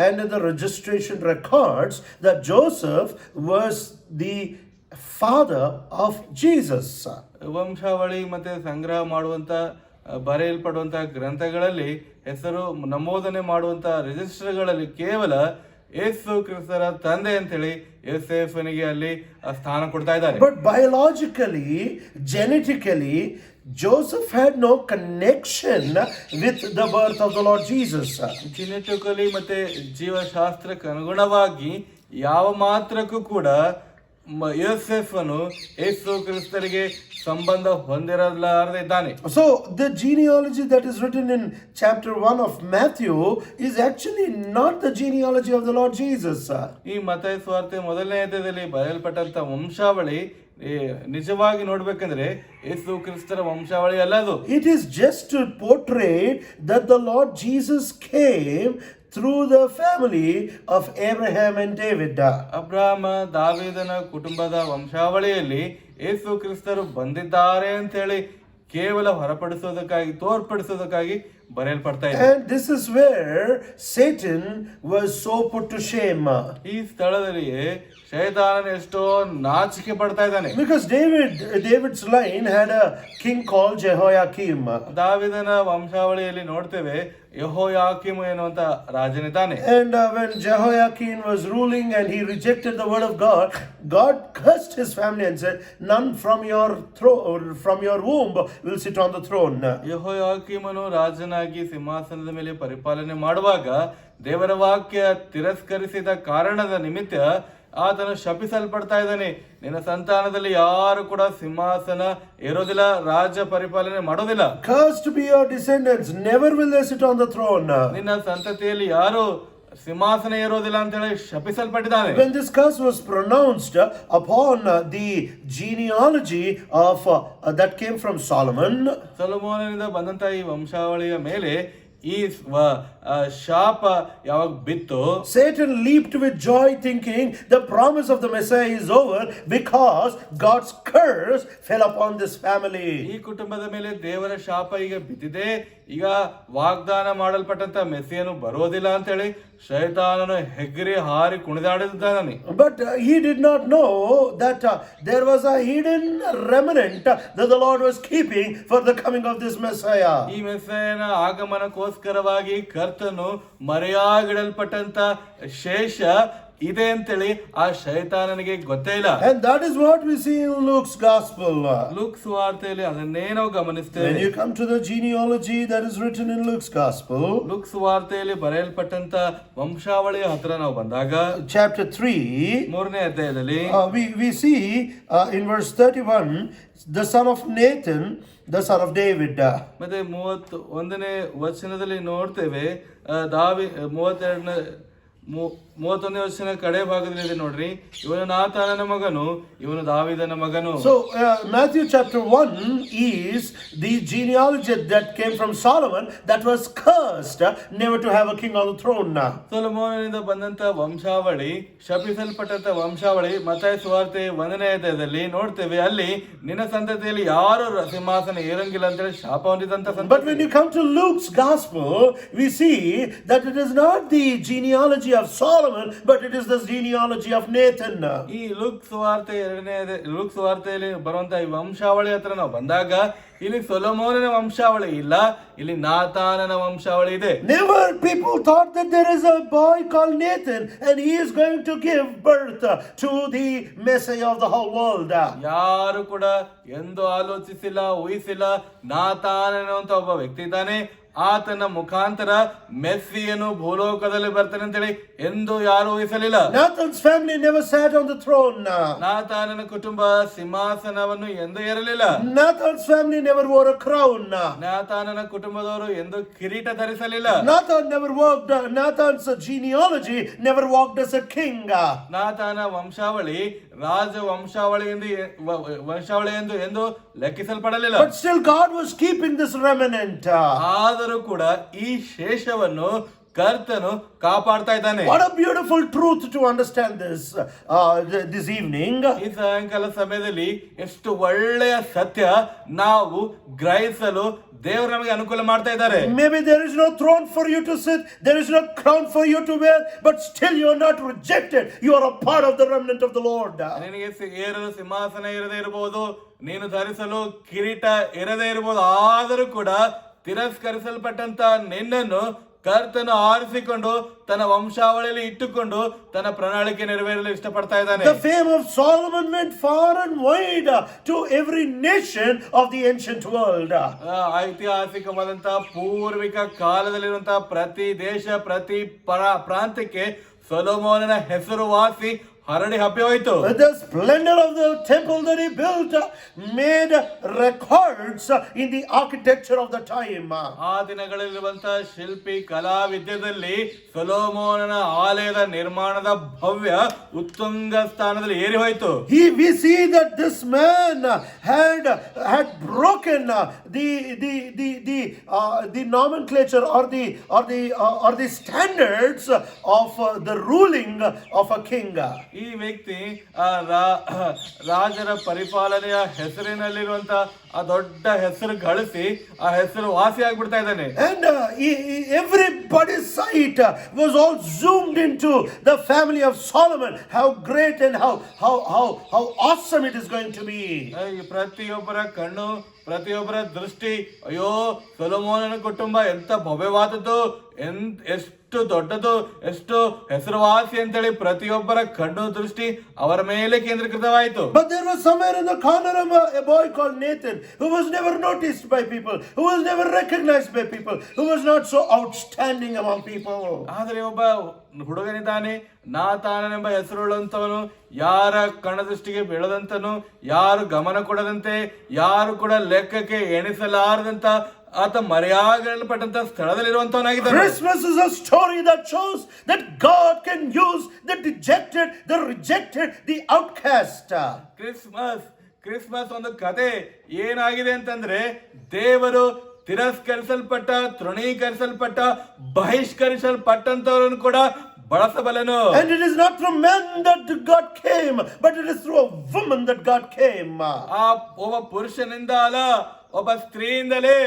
and in the registration records that Joseph was the father of Jesus. ವಂಶಾವಳಿ ಮತ್ತೆ ಸಂಗ್ರಹ ಮಾಡುವಂತ ಬರೆಯಲ್ಪಡುವಂತಹ ಗ್ರಂಥಗಳಲ್ಲಿ ಹೆಸರು ನಮೂದನೆ ಮಾಡುವಂತಹ ರಿಜಿಸ್ಟರ್ಗಳಲ್ಲಿ ಕೇವಲ ಯೇಸು ಕ್ರಿಸ್ತರ ತಂದೆ ಅಂತೇಳಿ ಯೋಸೇಫನಿಗೆ ಅಲ್ಲಿ ಸ್ಥಾನ ಕೊಡ್ತಾ ಇದ್ದಾರೆ. But biologically, genetically, Joseph had no connection with the birth of the Lord Jesus. Genetically ಮತ್ತೆ ಜೀವಶಾಸ್ತ್ರಕ್ಕೆ ಅನುಗುಣವಾಗಿ ಯಾವ ಮಾತ್ರಕ್ಕೂ ಕೂಡ ಯೋಸೇಫನು ಯೇಸು ಕ್ರಿಸ್ತರಿಗೆ ಸಂಬಂಧ ಹೊಂದಿರಲಾರದೆ ಇದ್ದಾನೆ. So the genealogy that is written in chapter 1 of Matthew is actually not the genealogy of the Lord Jesus. ಈ ಮತ್ತಾಯ ಸುವಾರ್ತೆ 1ನೇ ಅಧ್ಯಾಯದಲ್ಲಿ ಬರೆಯಲ್ಪಟ್ಟಂತ ವಂಶಾವಳಿ ನಿಜವಾಗಿ ನೋಡ್ಬೇಕಂದ್ರೆ ಯೇಸು ಕ್ರಿಸ್ತರ ವಂಶಾವಳಿ ಅಲ್ಲ ಅದು. It is just to portray that the Lord Jesus came through the family of Abraham and David. Abraham ದಾವೀದನ ಕುಟುಂಬದ ವಂಶಾವಳಿಯಲ್ಲಿ ಯೇಸು ಕ್ರಿಸ್ತರು ಬಂದಿದ್ದಾರೆ ಅಂತ ಹೇಳಿ ಕೇವಲ ಹೊರಪಡಿಸೋದಕ್ಕಾಗಿ ತೋರ್ಪಡಿಸೋದಕ್ಕಾಗಿ ಬರೆಯಲ್ಪಡ್ತಾ ಇದೆ. And this is where Satan was so put to shame. ಈ ಸ್ಥಳದಲ್ಲಿಯೇ ಶೈತಾನನು ಎಷ್ಟೋ ನಾಚಿಕೆ ಪಡ್ತಾ ಇದ್ದಾನೆ. Because David's line had a king called Jehoiakim. ದಾವೀದನ ವಂಶಾವಳಿಯಲ್ಲಿ ನೋಡ್ತೇವೆ ಯೆಹೋಯಾಕೀಮ ಎನ್ನುವಂತ ರಾಜನಿದ್ದಾನೆ. And when Jehoiakim was ruling and he rejected the word of God, God cursed his family and said, "None from your womb will sit on the throne." ಯೆಹೋಯಾಕೀಮನು ರಾಜನಾಗಿ ಸಿಂಹಾಸನದ ಮೇಲೆ ಪರಿಪಾಲನೆ ಮಾಡುವಾಗ ದೇವರ ವಾಕ್ಯ ತಿರಸ್ಕರಿಸಿದ ಕಾರಣದ ನಿಮಿತ್ತ ಆತನು ಶಪಿಸಲ್ಪಡ್ತಾ ಇದ್ದಾನೆ. ನಿನ್ನ ಸಂತಾನದಲ್ಲಿ ಯಾರು ಕೂಡ ಸಿಂಹಾಸನ ಏರೋದಿಲ್ಲ, ರಾಜ್ಯ ಪರಿಪಾಲನೆ ಮಾಡೋದಿಲ್ಲ. Cursed be your descendants, never will they sit on the throne. ನಿನ್ನ ಸಂತತಿಯಲ್ಲಿ ಯಾರು ಸಿಂಹಾಸನ ಏರೋದಿಲ್ಲ ಅಂತ ಹೇಳಿ ಶಪಿಸಲ್ಪಟ್ಟಿದ್ದಾನೆ. When this curse was pronounced upon the genealogy of that came from Solomon, ಸೊಲೊಮೋನನಿಂದ ಬಂದಂತ ಈ ವಂಶಾವಳಿಯ ಮೇಲೆ ಈ ಶಾಪ ಯಾವಾಗ ಬಿತ್ತು, Satan leaped with joy thinking the promise of the Messiah is over because God's curse fell upon this family. ಈ ಕುಟುಂಬದ ಮೇಲೆ ದೇವರ ಶಾಪ ಈಗ ಬಿದ್ದಿದೆ, ಈಗ ವಾಗ್ದಾನ ಮಾಡಲ್ಪಟ್ಟಂತ ಮೆಸ್ಸಿಯನು ಬರೋದಿಲ್ಲ ಅಂತೇಳಿ ಶೈತಾನನು ಹೆಗ್ಗರಿ ಹಾರಿ ಕುಣಿದಾಡಿದ್ದಾನೆ. But he did not know that there was a hidden remnant that the Lord was keeping for the coming of this Messiah. ಈ ಮೆಸ್ಸಯನ ಆಗಮನಕ್ಕೋಸ್ಕರವಾಗಿ ಕರ್ತನು ಮರೆಯಾಗಿಡಲ್ಪಟ್ಟಂತ ಶೇಷ ಇದೆ ಅಂತೇಳಿ ಆ ಶೈತಾನನಿಗೆ ಗೊತ್ತೇ ಇಲ್ಲ. And that is what we see in Luke's gospel. Luke ಸುವಾರ್ತೆಯಲ್ಲಿ ಅದನ್ನೇ ನಾವು ಗಮನಿಸ್ತೇವೆ. When you come to the genealogy that is written in Luke's gospel, Luke ಸುವಾರ್ತೆಯಲ್ಲಿ ಬರೆಯಲ್ಪಟ್ಟಂತ ವಂಶಾವಳಿಯ ಹತ್ರ ನಾವು ಬಂದಾಗ chapter 3, 3ನೇ ಅಧ್ಯಾಯದಲ್ಲಿ we see in verse 31 the son of Nathan, the son of David. ಮತ್ತೆ 31ನೇ ವಚನದಲ್ಲಿ ನೋಡ್ತೇವೆ, 31ನೇ ವಚನ ಕಡೆ ಭಾಗದಲ್ಲಿ ಇದೆ ನೋಡ್ರಿ, ಇವನು ನಾತಾನನ ಮಗನು, ಇವನು ದಾವಿದನ ಮಗನು. So Matthew chapter 1 is the genealogy that came from Solomon that was cursed never to have a king on the throne. ಸೊಲೊಮೋನನಿಂದ ಬಂದಂತ ವಂಶಾವಳಿ, ಶಪಿಸಲ್ಪಟ್ಟಂತ ವಂಶಾವಳಿ ಮತ್ತಾಯ ಸುವಾರ್ತೆ 1ನೇ ಅಧ್ಯಾಯದಲ್ಲಿ ನೋಡ್ತೇವೆ. ಅಲ್ಲಿ ನಿನ್ನ ಸಂತತಿಯಲ್ಲಿ ಯಾರು ಸಿಂಹಾಸನ ಏರಂಗಿಲ್ಲ ಅಂತೇಳಿ ಶಾಪ ಹೊಂದಿದಂತ ಸಂತತಿ. But when you come to Luke's gospel, we see that it is not the genealogy of Solomon, but it is the genealogy of Nathan. ಈ ಲೂಕ್ ಸುವಾರ್ತೆಯಲ್ಲಿ ಬರುವಂತ ಈ ವಂಶಾವಳಿ ಹತ್ರ ನಾವು ಬಂದಾಗ ಇಲ್ಲಿ ಸೊಲೊಮೋನನ ವಂಶಾವಳಿ ಇಲ್ಲ, ಇಲ್ಲಿ ನಾತಾನನ ವಂಶಾವಳಿ ಇದೆ. Never people thought that there is a boy called Nathan and he is going to give birth to the Messiah of the whole world. ಯಾರು ಕೂಡ ಎಂದು ಆಲೋಚಿಸಿಲ್ಲ, ಊಹಿಸಿಲ್ಲ ನಾತಾನನ ಅಂತ ಒಬ್ಬ ವ್ಯಕ್ತಿ ಇದ್ದಾನೆ, ಆತನ ಮುಖಾಂತರ ಮೆಸ್ಸಿಯನು ಭೂಲೋಕದಲ್ಲಿ ಬರ್ತಾನೆ ಅಂತೇಳಿ ಎಂದು ಯಾರು ಊಹಿಸಲಿಲ್ಲ. Nathan's family never sat on the throne. ನಾತಾನನ ಕುಟುಂಬ ಸಿಂಹಾಸನವನ್ನು ಎಂದು ಏರಲಿಲ್ಲ. Nathan's family never wore a crown. ನಾತಾನನ ಕುಟುಂಬದವರು ಎಂದು ಕಿರೀಟ ಧರಿಸಲಿಲ್ಲ. Nathan's genealogy never walked as a king. ನಾತಾನ ವಂಶಾವಳಿ ರಾಜ ವಂಶಾವಳಿ ಎಂದು ಲೆಕ್ಕಿಸಲ್ಪಡಲಿಲ್ಲ. But still God was keeping this remnant. ಆದರೂ ಕೂಡ ಈ ಶೇಷವನ್ನು ಕರ್ತನು ಕಾಪಾಡ್ತಾ ಇದ್ದಾನೆ. What a beautiful truth to understand this evening. ಈ ಸಾಯಂಕಾಲ ಸಮಯದಲ್ಲಿ ಎಷ್ಟು ಒಳ್ಳೆಯ ಸತ್ಯ ನಾವು ಗ್ರಹಿಸಲು ದೇವರು ನಮಗೆ ಅನುಕೂಲ ಮಾಡ್ತಾ ಇದ್ದಾರೆ. Maybe there is no throne for you to sit, there is no crown for you to wear, but still you are not rejected. You are a part of the remnant of the Lord. ನಿನಗೆ ಏರಲು ಸಿಂಹಾಸನ ಇರದೇ ಇರಬಹುದು, ನೀನು ಧರಿಸಲು ಕಿರೀಟ ಇರದೇ ಇರಬಹುದು, ಆದರೂ ಕೂಡ ತಿರಸ್ಕರಿಸಲ್ಪಟ್ಟಂತ ನಿನ್ನನ್ನು ಕರ್ತನು ಆರಿಸಿಕೊಂಡು ತನ್ನ ವಂಶಾವಳಿಯಲ್ಲಿ ಇಟ್ಟುಕೊಂಡು ತನ್ನ ಪ್ರಣಾಳಿಕೆ ನೆರವೇರಲು ಇಷ್ಟಪಡ್ತಾ ಇದ್ದಾನೆ. The fame of Solomon went far and wide to every nation of the ancient world. ಐತಿಹಾಸಿಕವಾದಂತಹ ಪೂರ್ವಿಕ ಕಾಲದಲ್ಲಿರುವಂತಹ ಪ್ರತಿ ದೇಶ, ಪ್ರತಿ ಪ್ರಾಂತ್ಯಕ್ಕೆ ಸೊಲೊಮೋನನ ಹೆಸರುವಾಸಿ ಹರಡಿ ಹಬ್ಬಿ ಹೋಯಿತು. The splendor of the temple that he built made records in the architecture of the time. ಆ ದಿನಗಳಲ್ಲಿರುವಂತಹ ಶಿಲ್ಪಿ ಕಲಾವಿದ್ಯದಲ್ಲಿ ಸೊಲೊಮೋನನ ಆಲಯದ ನಿರ್ಮಾಣದ ಭವ್ಯ ಉತ್ತುಂಗ ಸ್ಥಾನದಲ್ಲಿ ಏರಿ ಹೋಯಿತು. We see that this man had broken the nomenclature or the standards of the ruling of a king. ಈ ವ್ಯಕ್ತಿ ರಾಜರ ಪರಿಪಾಲನೆಯ ಹೆಸರಿನಲ್ಲಿರುವಂತ ಆ ದೊಡ್ಡ ಹೆಸರು ಗಳಿಸಿ ಆ ಹೆಸರು ವಾಸಿ ಆಗ್ಬಿಡ್ತಾ ಇದ್ದಾನೆ. And everybody's sight was all zoomed into the family of Solomon. How great and how awesome it is going to be. ಪ್ರತಿಯೊಬ್ಬರ ಕಣ್ಣು, ಪ್ರತಿಯೊಬ್ಬರ ದೃಷ್ಟಿ, ಅಯ್ಯೋ ಸೊಲೊಮೋನನ ಕುಟುಂಬ ಎಂತ ಭವ್ಯವಾದದ್ದು, ಎಷ್ಟು ದೊಡ್ಡದು, ಎಷ್ಟು ಹೆಸರುವಾಸಿ ಅಂತೇಳಿ ಪ್ರತಿಯೊಬ್ಬರ ಕಣ್ಣು ದೃಷ್ಟಿ ಅವರ ಮೇಲೆ ಕೇಂದ್ರೀಕೃತವಾಯಿತು. But there was somewhere in the corner a boy called Nathan who was never noticed by people, who was never recognized by people, who was not so outstanding among people. ಆದರೆ ಒಬ್ಬ ಹುಡುಗನಿದ್ದಾನೆ, ನಾತಾನನೆಂಬ ಹೆಸರುಳ್ಳಂತವನು, ಯಾರ ಕಣ್ಣದೃಷ್ಟಿಗೆ ಬೀಳದಂತನು, ಯಾರು ಗಮನ ಕೊಡದಂತೆ, ಯಾರು ಕೂಡ ಲೆಕ್ಕಕ್ಕೆ ಎಣಿಸಲಾರದಂತ ಆತ ಮರೆಯಾಗಲ್ಪಟ್ಟಂತ ಸ್ಥಳದಲ್ಲಿರುವಂತವನಾಗಿದ್ದಾನೆ. Christmas is a story that shows that God can use the dejected, the rejected, the outcast. Christmas ಒಂದು ಕತೆ ಏನಾಗಿದೆ ಅಂತಂದ್ರೆ, ದೇವರು ತಿರಸ್ಕರಿಸಲ್ಪಟ್ಟ, ತೃಣೀಕರಿಸಲ್ಪಟ್ಟ, ಬಹಿಷ್ಕರಿಸಲ್ಪಟ್ಟಂತವರನ್ನು ಕೂಡ ಬಳಸಬಲ್ಲನು. And it is not through men that God came, but it is through a woman that God came. ಆ ಒಬ್ಬ ಪುರುಷನಿಂದ ಅಲ್ಲ, ಒಬ್ಬ ಸ್ತ್ರೀಯಿಂದಲೇ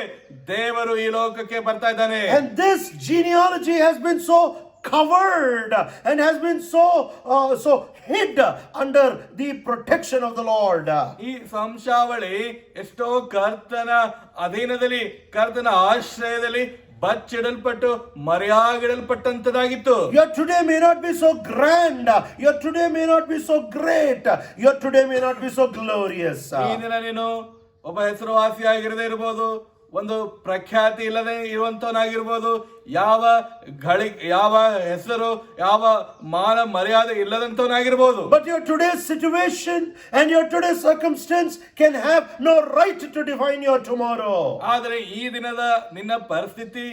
ದೇವರು ಈ ಲೋಕಕ್ಕೆ ಬರ್ತಾ ಇದ್ದಾನೆ. And this genealogy has been so covered and has been so hid under the protection of the Lord. ಈ ವಂಶಾವಳಿ ಎಷ್ಟೋ ಕರ್ತನ ಅಧೀನದಲ್ಲಿ, ಕರ್ತನ ಆಶ್ರಯದಲ್ಲಿ ಬಚ್ಚಿಡಲ್ಪಟ್ಟು ಮರೆಯಾಗಿಡಲ್ಪಟ್ಟಂತದಾಗಿತ್ತು. Your today may not be so grand, your today may not be so great, your today may not be so glorious. ಈ ದಿನ ನೀನು ಒಬ್ಬ ಹೆಸರುವಾಸಿಯಾಗಿರದೇ ಇರ್ಬೋದು, ಒಂದು ಪ್ರಖ್ಯಾತಿ ಇಲ್ಲದೆ ಇರುವಂತವನಾಗಿರ್ಬೋದು, ಯಾವ ಹೆಸರು, ಯಾವ ಮಾನ ಮರ್ಯಾದೆ ಇಲ್ಲದಂತವನಾಗಿರ್ಬೋದು. But your today's situation and your today's circumstance can have no right to define your tomorrow. ಆದರೆ ಈ ದಿನದ ನಿನ್ನ ಪರಿಸ್ಥಿತಿ,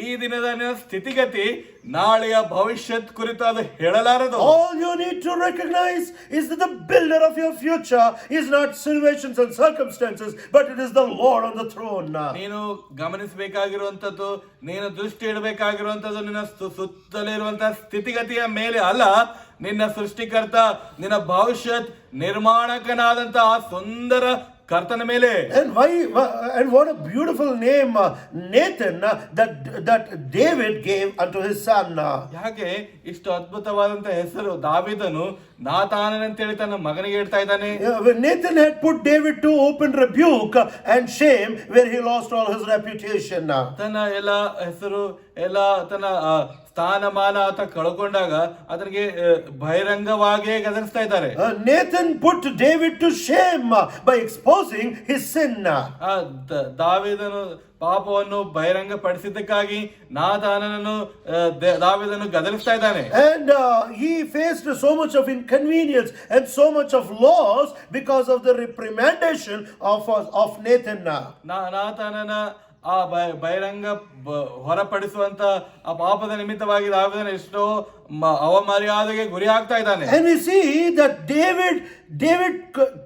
ಈ ದಿನದ ನಿನ್ನ ಸ್ಥಿತಿಗತಿ ನಾಳೆಯ ಭವಿಷ್ಯತ್ ಕುರಿತು ಅದು ಹೇಳಲಾರದು. All you need to recognize is that the builder of your future is not situations and circumstances, but it is the Lord on the throne. ನೀನು ಗಮನಿಸಬೇಕಾಗಿರುವಂತದ್ದು, ನೀನು ದೃಷ್ಟಿ ಇಡಬೇಕಾಗಿರುವಂತದ್ದು ನಿನ್ನ ಸುತ್ತಲಿರುವಂತಹ ಸ್ಥಿತಿಗತಿಯ ಮೇಲೆ ಅಲ್ಲ, ನಿನ್ನ ಸೃಷ್ಟಿಕರ್ತ, ನಿನ್ನ ಭವಿಷ್ಯತ್ ನಿರ್ಮಾಣಕನಾದಂತ ಆ ಸುಂದರ ಕರ್ತನ ಮೇಲೆ. And what a beautiful name Nathan that David gave unto his son. ಯಾಕೆ ಇಷ್ಟು ಅದ್ಭುತವಾದಂತ ಹೆಸರು ದಾವೀದನು ನಾತಾನನಂತೇಳಿ ತನ್ನ ಮಗನಿಗೆ ಹೇಳ್ತಾ ಇದ್ದಾನೆ? When Nathan had put David to open rebuke and shame where he lost all his reputation. ತನ್ನ ಎಲ್ಲ ಹೆಸರು, ಎಲ್ಲ ತನ್ನ ಸ್ಥಾನಮಾನ ಆತ ಕಳ್ಕೊಂಡಾಗ ಅದರಿಗೆ ಬಹಿರಂಗವಾಗಿ ಗದರಿಸ್ತಾ ಇದ್ದಾರೆ. Nathan put David to shame by exposing his sin. ದಾವೀದನು ಪಾಪವನ್ನು ಬಹಿರಂಗ ಪಡಿಸಿದ್ದಕ್ಕಾಗಿ ನಾತಾನನನ್ನು ದಾವೀದನು ಗದರಿಸ್ತಾ ಇದ್ದಾನೆ. And he faced so much of inconvenience and so much of loss because of the reprimandation of Nathan. ನಾತಾನನ ಆ ಬಹಿರಂಗ ಹೊರಪಡಿಸುವಂತ ಆ ಪಾಪದ ನಿಮಿತ್ತವಾಗಿ ದಾವೀದನು ಎಷ್ಟೋ ಅವಮರ್ಯಾದೆಗೆ ಗುರಿ ಆಗ್ತಾ ಇದ್ದಾನೆ. And we see that David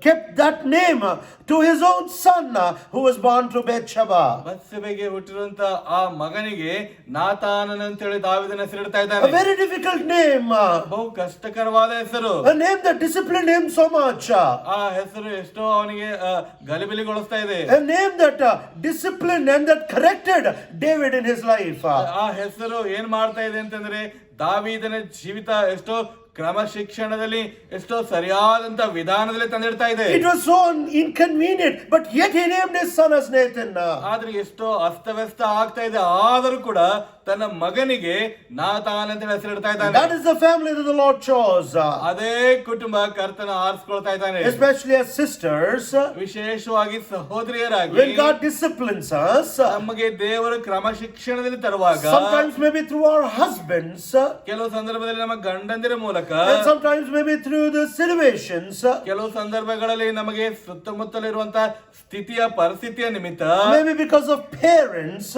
kept that name to his own son who was born to Bathsheba. ಬತ್ಷೆಬೆಗೆ ಹುಟ್ಟಿರುವಂತ ಆ ಮಗನಿಗೆ ನಾತಾನನ್ ಅಂತೇಳಿ ದಾವೀದನ ಹೆಸರಿಡ್ತಾ A ಇದ್ದಾನೆ. very difficult name. ಬಹು ಕಷ್ಟಕರವಾದ ಹೆಸರು. A name that disciplined him so much. ಆ ಹೆಸರು ಎಷ್ಟೋ ಅವನಿಗೆ ಗಲಿಬಿಲಿಗೊಳಿಸ್ತಾ ಇದೆ. A name that disciplined and that corrected David in his life. ಆ ಹೆಸರು ಏನ್ ಮಾಡ್ತಾ ಇದೆ ಅಂತಂದ್ರೆ ದಾವೀದನ ಜೀವಿತ ಎಷ್ಟೋ ಕ್ರಮಶಿಕ್ಷಣದಲ್ಲಿ, ಎಷ್ಟೋ ಸರಿಯಾದಂತ ವಿಧಾನದಲ್ಲಿ ತಂದಿಡ್ತಾ ಇದೆ. It was so inconvenient, but yet he named his son as Nathan. ಆದ್ರೆ ಎಷ್ಟೋ ಅಸ್ತವ್ಯಸ್ತ ಆಗ್ತಾ ಇದೆ, ಆದರೂ ಕೂಡ ತನ್ನ ಮಗನಿಗೆ ನಾತಾನ್ ಅಂತ ಹೆಸರಿಡ್ತಾ ಇದ್ದಾನೆ. That is the family that the Lord chose. ಅದೇ ಕುಟುಂಬ ಕರ್ತನ ಆರಿಸ್ಕೊಳ್ತಾ ಇದ್ದಾನೆ. Especially as sisters, ವಿಶೇಷವಾಗಿ ಸಹೋದರಿಯರಾಗಿ when God disciplines us, ನಮಗೆ ದೇವರು ಕ್ರಮಶಿಕ್ಷಣದಲ್ಲಿ ತರುವಾಗ, sometimes maybe through our husbands, ಕೆಲವು ಸಂದರ್ಭದಲ್ಲಿ ನಮ್ಮ ಗಂಡಂದಿರ ಮೂಲಕ, and sometimes maybe through the situations, ಕೆಲವು ಸಂದರ್ಭಗಳಲ್ಲಿ ನಮಗೆ ಸುತ್ತಮುತ್ತಲಿರುವಂತಹ ಸ್ಥಿತಿಯ ಪರಿಸ್ಥಿತಿಯ ನಿಮಿತ್ತ, maybe because of parents,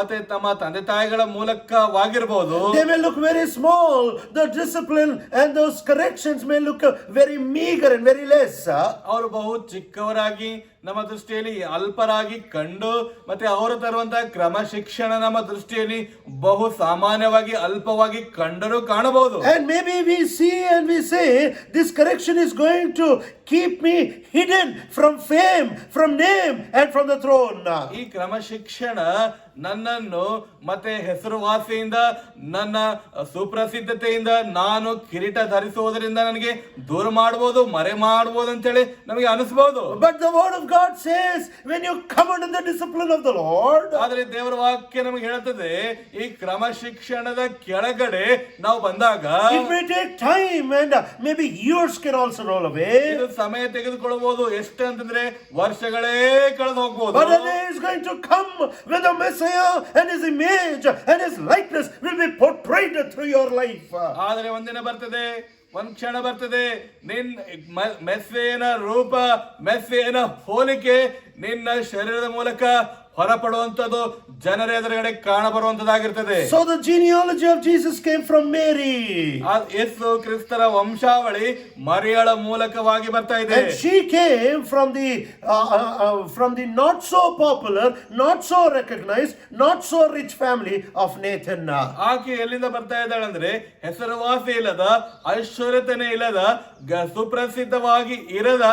ಮತ್ತೆ ತಮ್ಮ ತಂದೆ ತಾಯಿಗಳ ಮೂಲಕವಾಗಿರಬಹುದು. they may look very small. The discipline and those corrections may look very meager and very less. ಅವರು ಬಹು ಚಿಕ್ಕವರಾಗಿ ನಮ್ಮ ದೃಷ್ಟಿಯಲ್ಲಿ ಅಲ್ಪರಾಗಿ ಕಂಡು, ಮತ್ತೆ ಅವರು ತರುವಂತಹ ಕ್ರಮಶಿಕ್ಷಣ ನಮ್ಮ ದೃಷ್ಟಿಯಲ್ಲಿ ಬಹು ಸಾಮಾನ್ಯವಾಗಿ ಅಲ್ಪವಾಗಿ ಕಂಡರೂ ಕಾಣಬಹುದು. And maybe we see and we say, this correction is going to keep me hidden from fame, from name and from the throne. ಈ ಕ್ರಮಶಿಕ್ಷಣ ನನ್ನನ್ನು ಮತ್ತೆ ಹೆಸರುವಾಸಿಯಿಂದ, ನನ್ನ ಸುಪ್ರಸಿದ್ಧತೆಯಿಂದ, ನಾನು ಕಿರೀಟ ಧರಿಸುವುದರಿಂದ ನನಗೆ ದೂರ ಮಾಡಬಹುದು, ಮರೆ ಮಾಡಬಹುದು ಅಂತೇಳಿ ನಮಗೆ ಅನಿಸಬಹುದು. But the word of God says, when you come under the discipline of the Lord, ಆದ್ರೆ ದೇವರ ವಾಕ್ಯ ನಮಗೆ ಹೇಳ್ತದೆ, ಈ ಕ್ರಮಶಿಕ್ಷಣದ ಕೆಳಗಡೆ ನಾವು ಬಂದಾಗ it may take time and maybe years can also roll away. ಇದು ಸಮಯ ತೆಗೆದುಕೊಳ್ಳಬಹುದು. ಎಷ್ಟು ಅಂತಂದ್ರೆ ವರ್ಷಗಳೇ ಕಳೆದು ಹೋಗ್ಬೋದು. But a day is going to come when the Messiah and his image and his likeness will be portrayed through your life. ಆದರೆ ಒಂದಿನ ಬರ್ತದೆ, ಒಂದ್ ಕ್ಷಣ ಬರ್ತದೆ, ಮೆಸ್ಸೇಯನ ರೂಪ, ಮೆಸ್ಸೇಯನ ಹೋಲಿಕೆ ನಿನ್ನ ಶರೀರದ ಮೂಲಕ ಹೊರಪಡುವಂತದ್ದು ಜನರ ಎದುರುಗಡೆ ಕಾಣಬರುವಂತದ್ದಾಗಿರ್ತದೆ. So the genealogy of Jesus came from Mary. ಯೇಸು ಕ್ರಿಸ್ತರ ವಂಶಾವಳಿ ಮರಿಯಳ ಮೂಲಕವಾಗಿ ಬರ್ತಾ ಇದೆ. And she came from the not so popular, not so recognized, not so rich family of Nathan. ಆಕೆ ಎಲ್ಲಿಂದ ಬರ್ತಾ ಇದ್ದಾಳೆ ಅಂದ್ರೆ ಹೆಸರುವಾಸಿ ಇಲ್ಲದ, ಐಶ್ವರ್ಯತೆನೇ ಇಲ್ಲದ, ಸುಪ್ರಸಿದ್ಧವಾಗಿ ಇರದ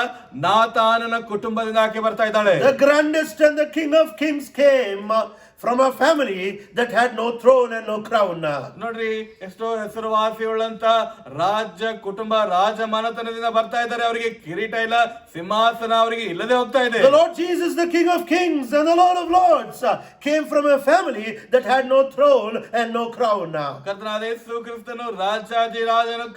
ನಾತಾನನ ಕುಟುಂಬದಿಂದ ಆಕೆ ಬರ್ತಾ ಇದ್ದಾಳೆ. The grandest and the King of Kings came from a family that had no throne and no crown. ನೋಡ್ರಿ, ಎಷ್ಟೋ ಹೆಸರುವಾಸಿಯುಳ್ಳಂತ ರಾಜ್ಯ ಕುಟುಂಬ ರಾಜಮನೆತನದಿಂದ ಬರ್ತಾ ಇದ್ದಾರೆ. ಅವರಿಗೆ ಕಿರೀಟ ಇಲ್ಲ, ಸಿಂಹಾಸನ ಅವರಿಗೆ ಇಲ್ಲದೆ ಹೋಗ್ತಾ ಇದೆ. The Lord Jesus, the King of Kings and the Lord of Lords, came from a family that had no throne and no crown. ಕರ್ತನಾದ ಯೇಸು ಕ್ರಿಸ್ತನು ರಾಜಾಧಿರಾಜನು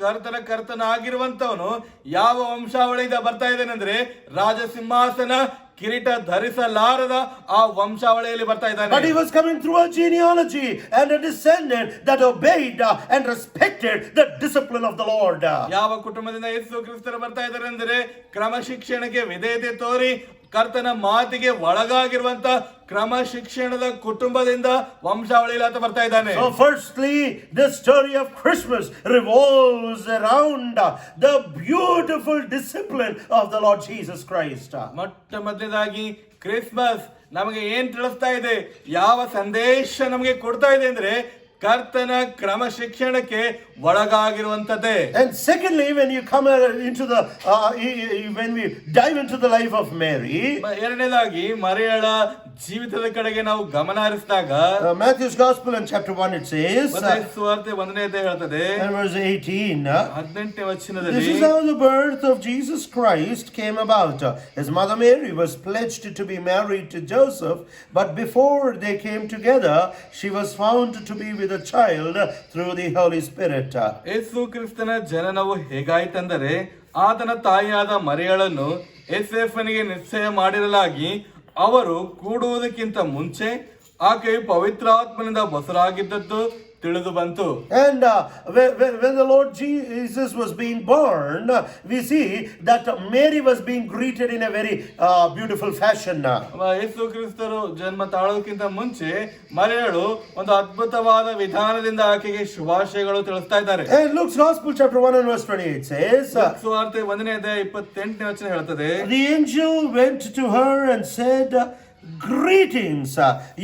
ಕರ್ತನಾಗಿರುವಂತವನು ಯಾವ ವಂಶಾವಳಿಯಿಂದ ಬರ್ತಾ ಇದ್ದಾನೆಂದ್ರೆ ರಾಜ ಸಿಂಹಾಸನ ಕಿರೀಟ ಧರಿಸಲಾರದ ಆ ವಂಶಾವಳಿಯಲ್ಲಿ ಬರ್ತಾ ಇದ್ದಾನೆ. But he was coming through a genealogy and a descendant that obeyed and respected the discipline of the Lord. ಯಾವ ಕುಟುಂಬದಿಂದ ಯೇಸು ಕ್ರಿಸ್ತರು ಬರ್ತಾ ಇದ್ದಾರೆ ಅಂದರೆ ಕ್ರಮಶಿಕ್ಷಣಕ್ಕೆ ವಿಧೇಯತೆ ತೋರಿ ಕರ್ತನ ಮಾತಿಗೆ ಒಳಗಾಗಿರುವಂತ ಕ್ರಮಶಿಕ್ಷಣದ ಕುಟುಂಬದಿಂದ ವಂಶಾವಳಿಯಲ್ಲಿ ಆತ ಬರ್ತಾ ಇದ್ದಾನೆ. So firstly, the story of Christmas revolves around the beautiful discipline of the Lord Jesus Christ. ಮೊಟ್ಟ ಮೊದಲನೇದಾಗಿ ಕ್ರಿಸ್ಮಸ್ ನಮಗೆ ಏನ್ ತಿಳಿಸ್ತಾ ಇದೆ, ಯಾವ ಸಂದೇಶ ನಮಗೆ ಕೊಡ್ತಾ ಇದೆ ಅಂದ್ರೆ ಕರ್ತನ ಕ್ರಮಶಿಕ್ಷಣಕ್ಕೆ ಒಳಗಾಗಿರುವಂತದ್ದೇ. And secondly, when you come into when we dive into the life of Mary, ಎರಡನೇದಾಗಿ ಮರಿಯಳ ಜೀವಿತದ ಕಡೆಗೆ ನಾವು ಗಮನ ಹರಿಸಿದಾಗ Matthew's Gospel in chapter 1 it says, ಸುವಾರ್ತೆ 1ನೇ ಅಧ್ಯಾಯ ಹೇಳ್ತದೆ, and verse 18, 18ನೇ ವಚನದಲ್ಲಿ, this is how the birth of Jesus Christ came about. His mother Mary was pledged to be married to Joseph, but before they came together, she was found to be with a child through the Holy Spirit. ಯೇಸು ಕ್ರಿಸ್ತನ ಜನನವು ಹೇಗಾಯ್ತೆಂದರೆ ಆತನ ತಾಯಿಯಾದ ಮರಿಯಳನ್ನು ಯೋಸೇಫನಿಗೆ ನಿಶ್ಚಯ ಮಾಡಿರಲಾಗಿ ಅವರು ಕೂಡುವುದಕ್ಕಿಂತ ಮುಂಚೆ ಆಕೆಯು ಪವಿತ್ರಾತ್ಮನಿಂದ ಬಸರಾಗಿದ್ದದ್ದು ತಿಳಿದು ಬಂತು. And when the Lord Jesus was being born, we see that Mary was being greeted in a very beautiful fashion. ಯೇಸು ಕ್ರಿಸ್ತರು ಜನ್ಮ ತಾಳೋದಕ್ಕಿಂತ ಮುಂಚೆ ಮರಿಯಳು ಒಂದು ಅದ್ಭುತವಾದ ವಿಧಾನದಿಂದ ಆಕೆಗೆ ಶುಭಾಶಯಗಳು ತಿಳಿಸ್ತಾ ಇದ್ದಾರೆ. And Luke's Gospel chapter 1 and verse 28 says, ಸುವಾರ್ತೆ 1ನೇ ಅಧ್ಯಾಯ 28ನೇ ವಚನ ಹೇಳ್ತದೆ, the angel went to her and said, greetings,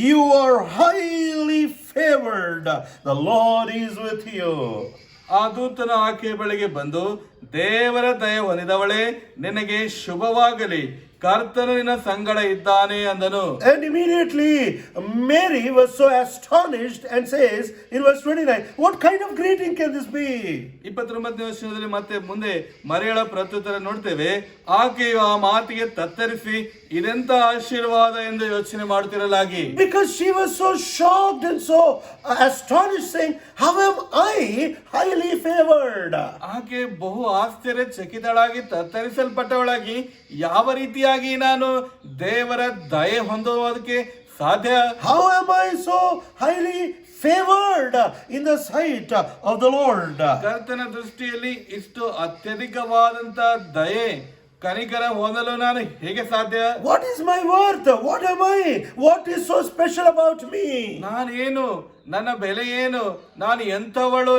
you are highly favored, the Lord is with you. ಆ ದೂತನು ಆಕೆಯ ಬಳಿಗೆ ಬಂದು, ದೇವರ ದಯೆ ಹೊಂದಿದವಳೇ, ನಿನಗೆ ಶುಭವಾಗಲಿ, ಕರ್ತನು ನಿನ್ನ ಸಂಗಡ ಇದ್ದಾನೆ ಅಂದನು. And immediately Mary was so astonished and says in verse 29, what kind of greeting can this be? 29ನೇ ವಚನದಲ್ಲಿ ಮತ್ತೆ ಮುಂದೆ ಮರಿಯಳ ಪ್ರತ್ಯುತ್ತರ ನೋಡ್ತೇವೆ. ಆಕೆಯು ಆ ಮಾತಿಗೆ ತತ್ತರಿಸಿ ಇದೆಂತ ಆಶೀರ್ವಾದ ಎಂದು ಯೋಚನೆ ಮಾಡುತ್ತಿರಲಾಗಿ, because she was so shocked and so astonished, saying, how am I highly favored? ಆಕೆ ಬಹು ಆಶ್ಚರ್ಯಚಕಿತಳಾಗಿ ತತ್ತರಿಸಲ್ಪಟ್ಟವಳಾಗಿ, ಯಾವ ರೀತಿಯಾಗಿ ನಾನು ದೇವರ ದಯೆ ಹೊಂದುವುದಕ್ಕೆ ಸಾಧ್ಯ? How am I so highly favored in the sight of the Lord? ಕರ್ತನ ದೃಷ್ಟಿಯಲ್ಲಿ ಇಷ್ಟು ಅತ್ಯಧಿಕವಾದಂತ ದಯೆ ಕನಿಕರ ಹೊಂದಲು ನಾನು ಹೇಗೆ ಸಾಧ್ಯ? What is my worth? What am I? What is so special about me? ನಾನೇನು, ನನ್ನ ಬೆಲೆ ಏನು, ನಾನು ಎಂಥವಳು,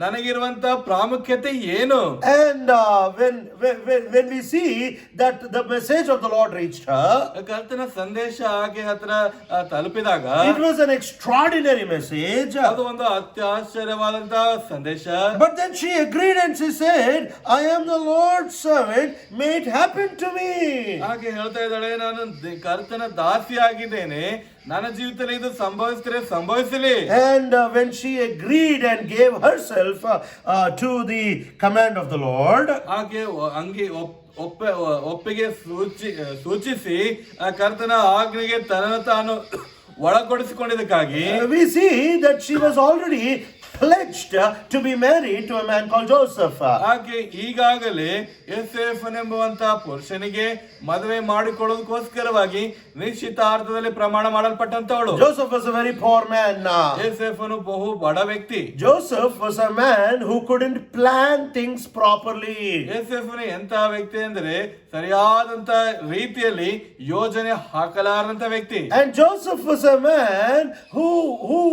ನನಗಿರುವಂತ ಪ್ರಾಮುಖ್ಯತೆ ಏನು? And when we see that the message of the Lord reached her, ಕರ್ತನ ಸಂದೇಶ ಆಕೆ ಹತ್ರ ತಲುಪಿದಾಗ it was an extraordinary message. ಅದು ಒಂದು ಅತ್ಯಾಶ್ಚರ್ಯವಾದಂತ ಸಂದೇಶ. But then she agreed and she said, I am the Lord's servant, may it happen to me. ಆಕೆ ಹೇಳ್ತಾ ಇದ್ದಾಳೆ, ನಾನು ಕರ್ತನ ದಾಸಿ ಆಗಿದ್ದೇನೆ, ನನ್ನ ಜೀವಿತದಲ್ಲಿ ಇದು ಸಂಭವಿಸಿದ್ರೆ ಸಂಭವಿಸಲಿ. And when she agreed and gave herself to the command of the Lord, ಆಕೆ ಒಪ್ಪಿಗೆ ಸೂಚಿಸಿ ಕರ್ತನ ಆಜ್ಞೆಗೆ ತನ್ನನ್ನು ತಾನು ಒಳಗೊಡಿಸಿಕೊಂಡಿದ್ದಕ್ಕಾಗಿ we see that she was already pledged to be married to a man called Joseph. ಆಕೆ ಈಗಾಗಲೇ ಯೋಸೇಫನೆಂಬುವಂತ ಪುರುಷನಿಗೆ ಮದುವೆ ಮಾಡಿಕೊಳ್ಳೋದಕ್ಕೋಸ್ಕರವಾಗಿ ನಿಶ್ಚಿತಾರ್ಥದಲ್ಲಿ ಪ್ರಮಾಣ ಮಾಡಲ್ಪಟ್ಟಂತವಳು. Joseph was a very poor man. ಯೋಸೇಫನು ಬಹು ಬಡ ವ್ಯಕ್ತಿ. Joseph was a man who couldn't plan things properly. ಯೋಸೇಫನು ಎಂತಹ ವ್ಯಕ್ತಿ ಅಂದ್ರೆ ಸರಿಯಾದಂತ ರೀತಿಯಲ್ಲಿ ಯೋಜನೆ ಹಾಕಲಾರದಂತ ವ್ಯಕ್ತಿ. And Joseph was a man who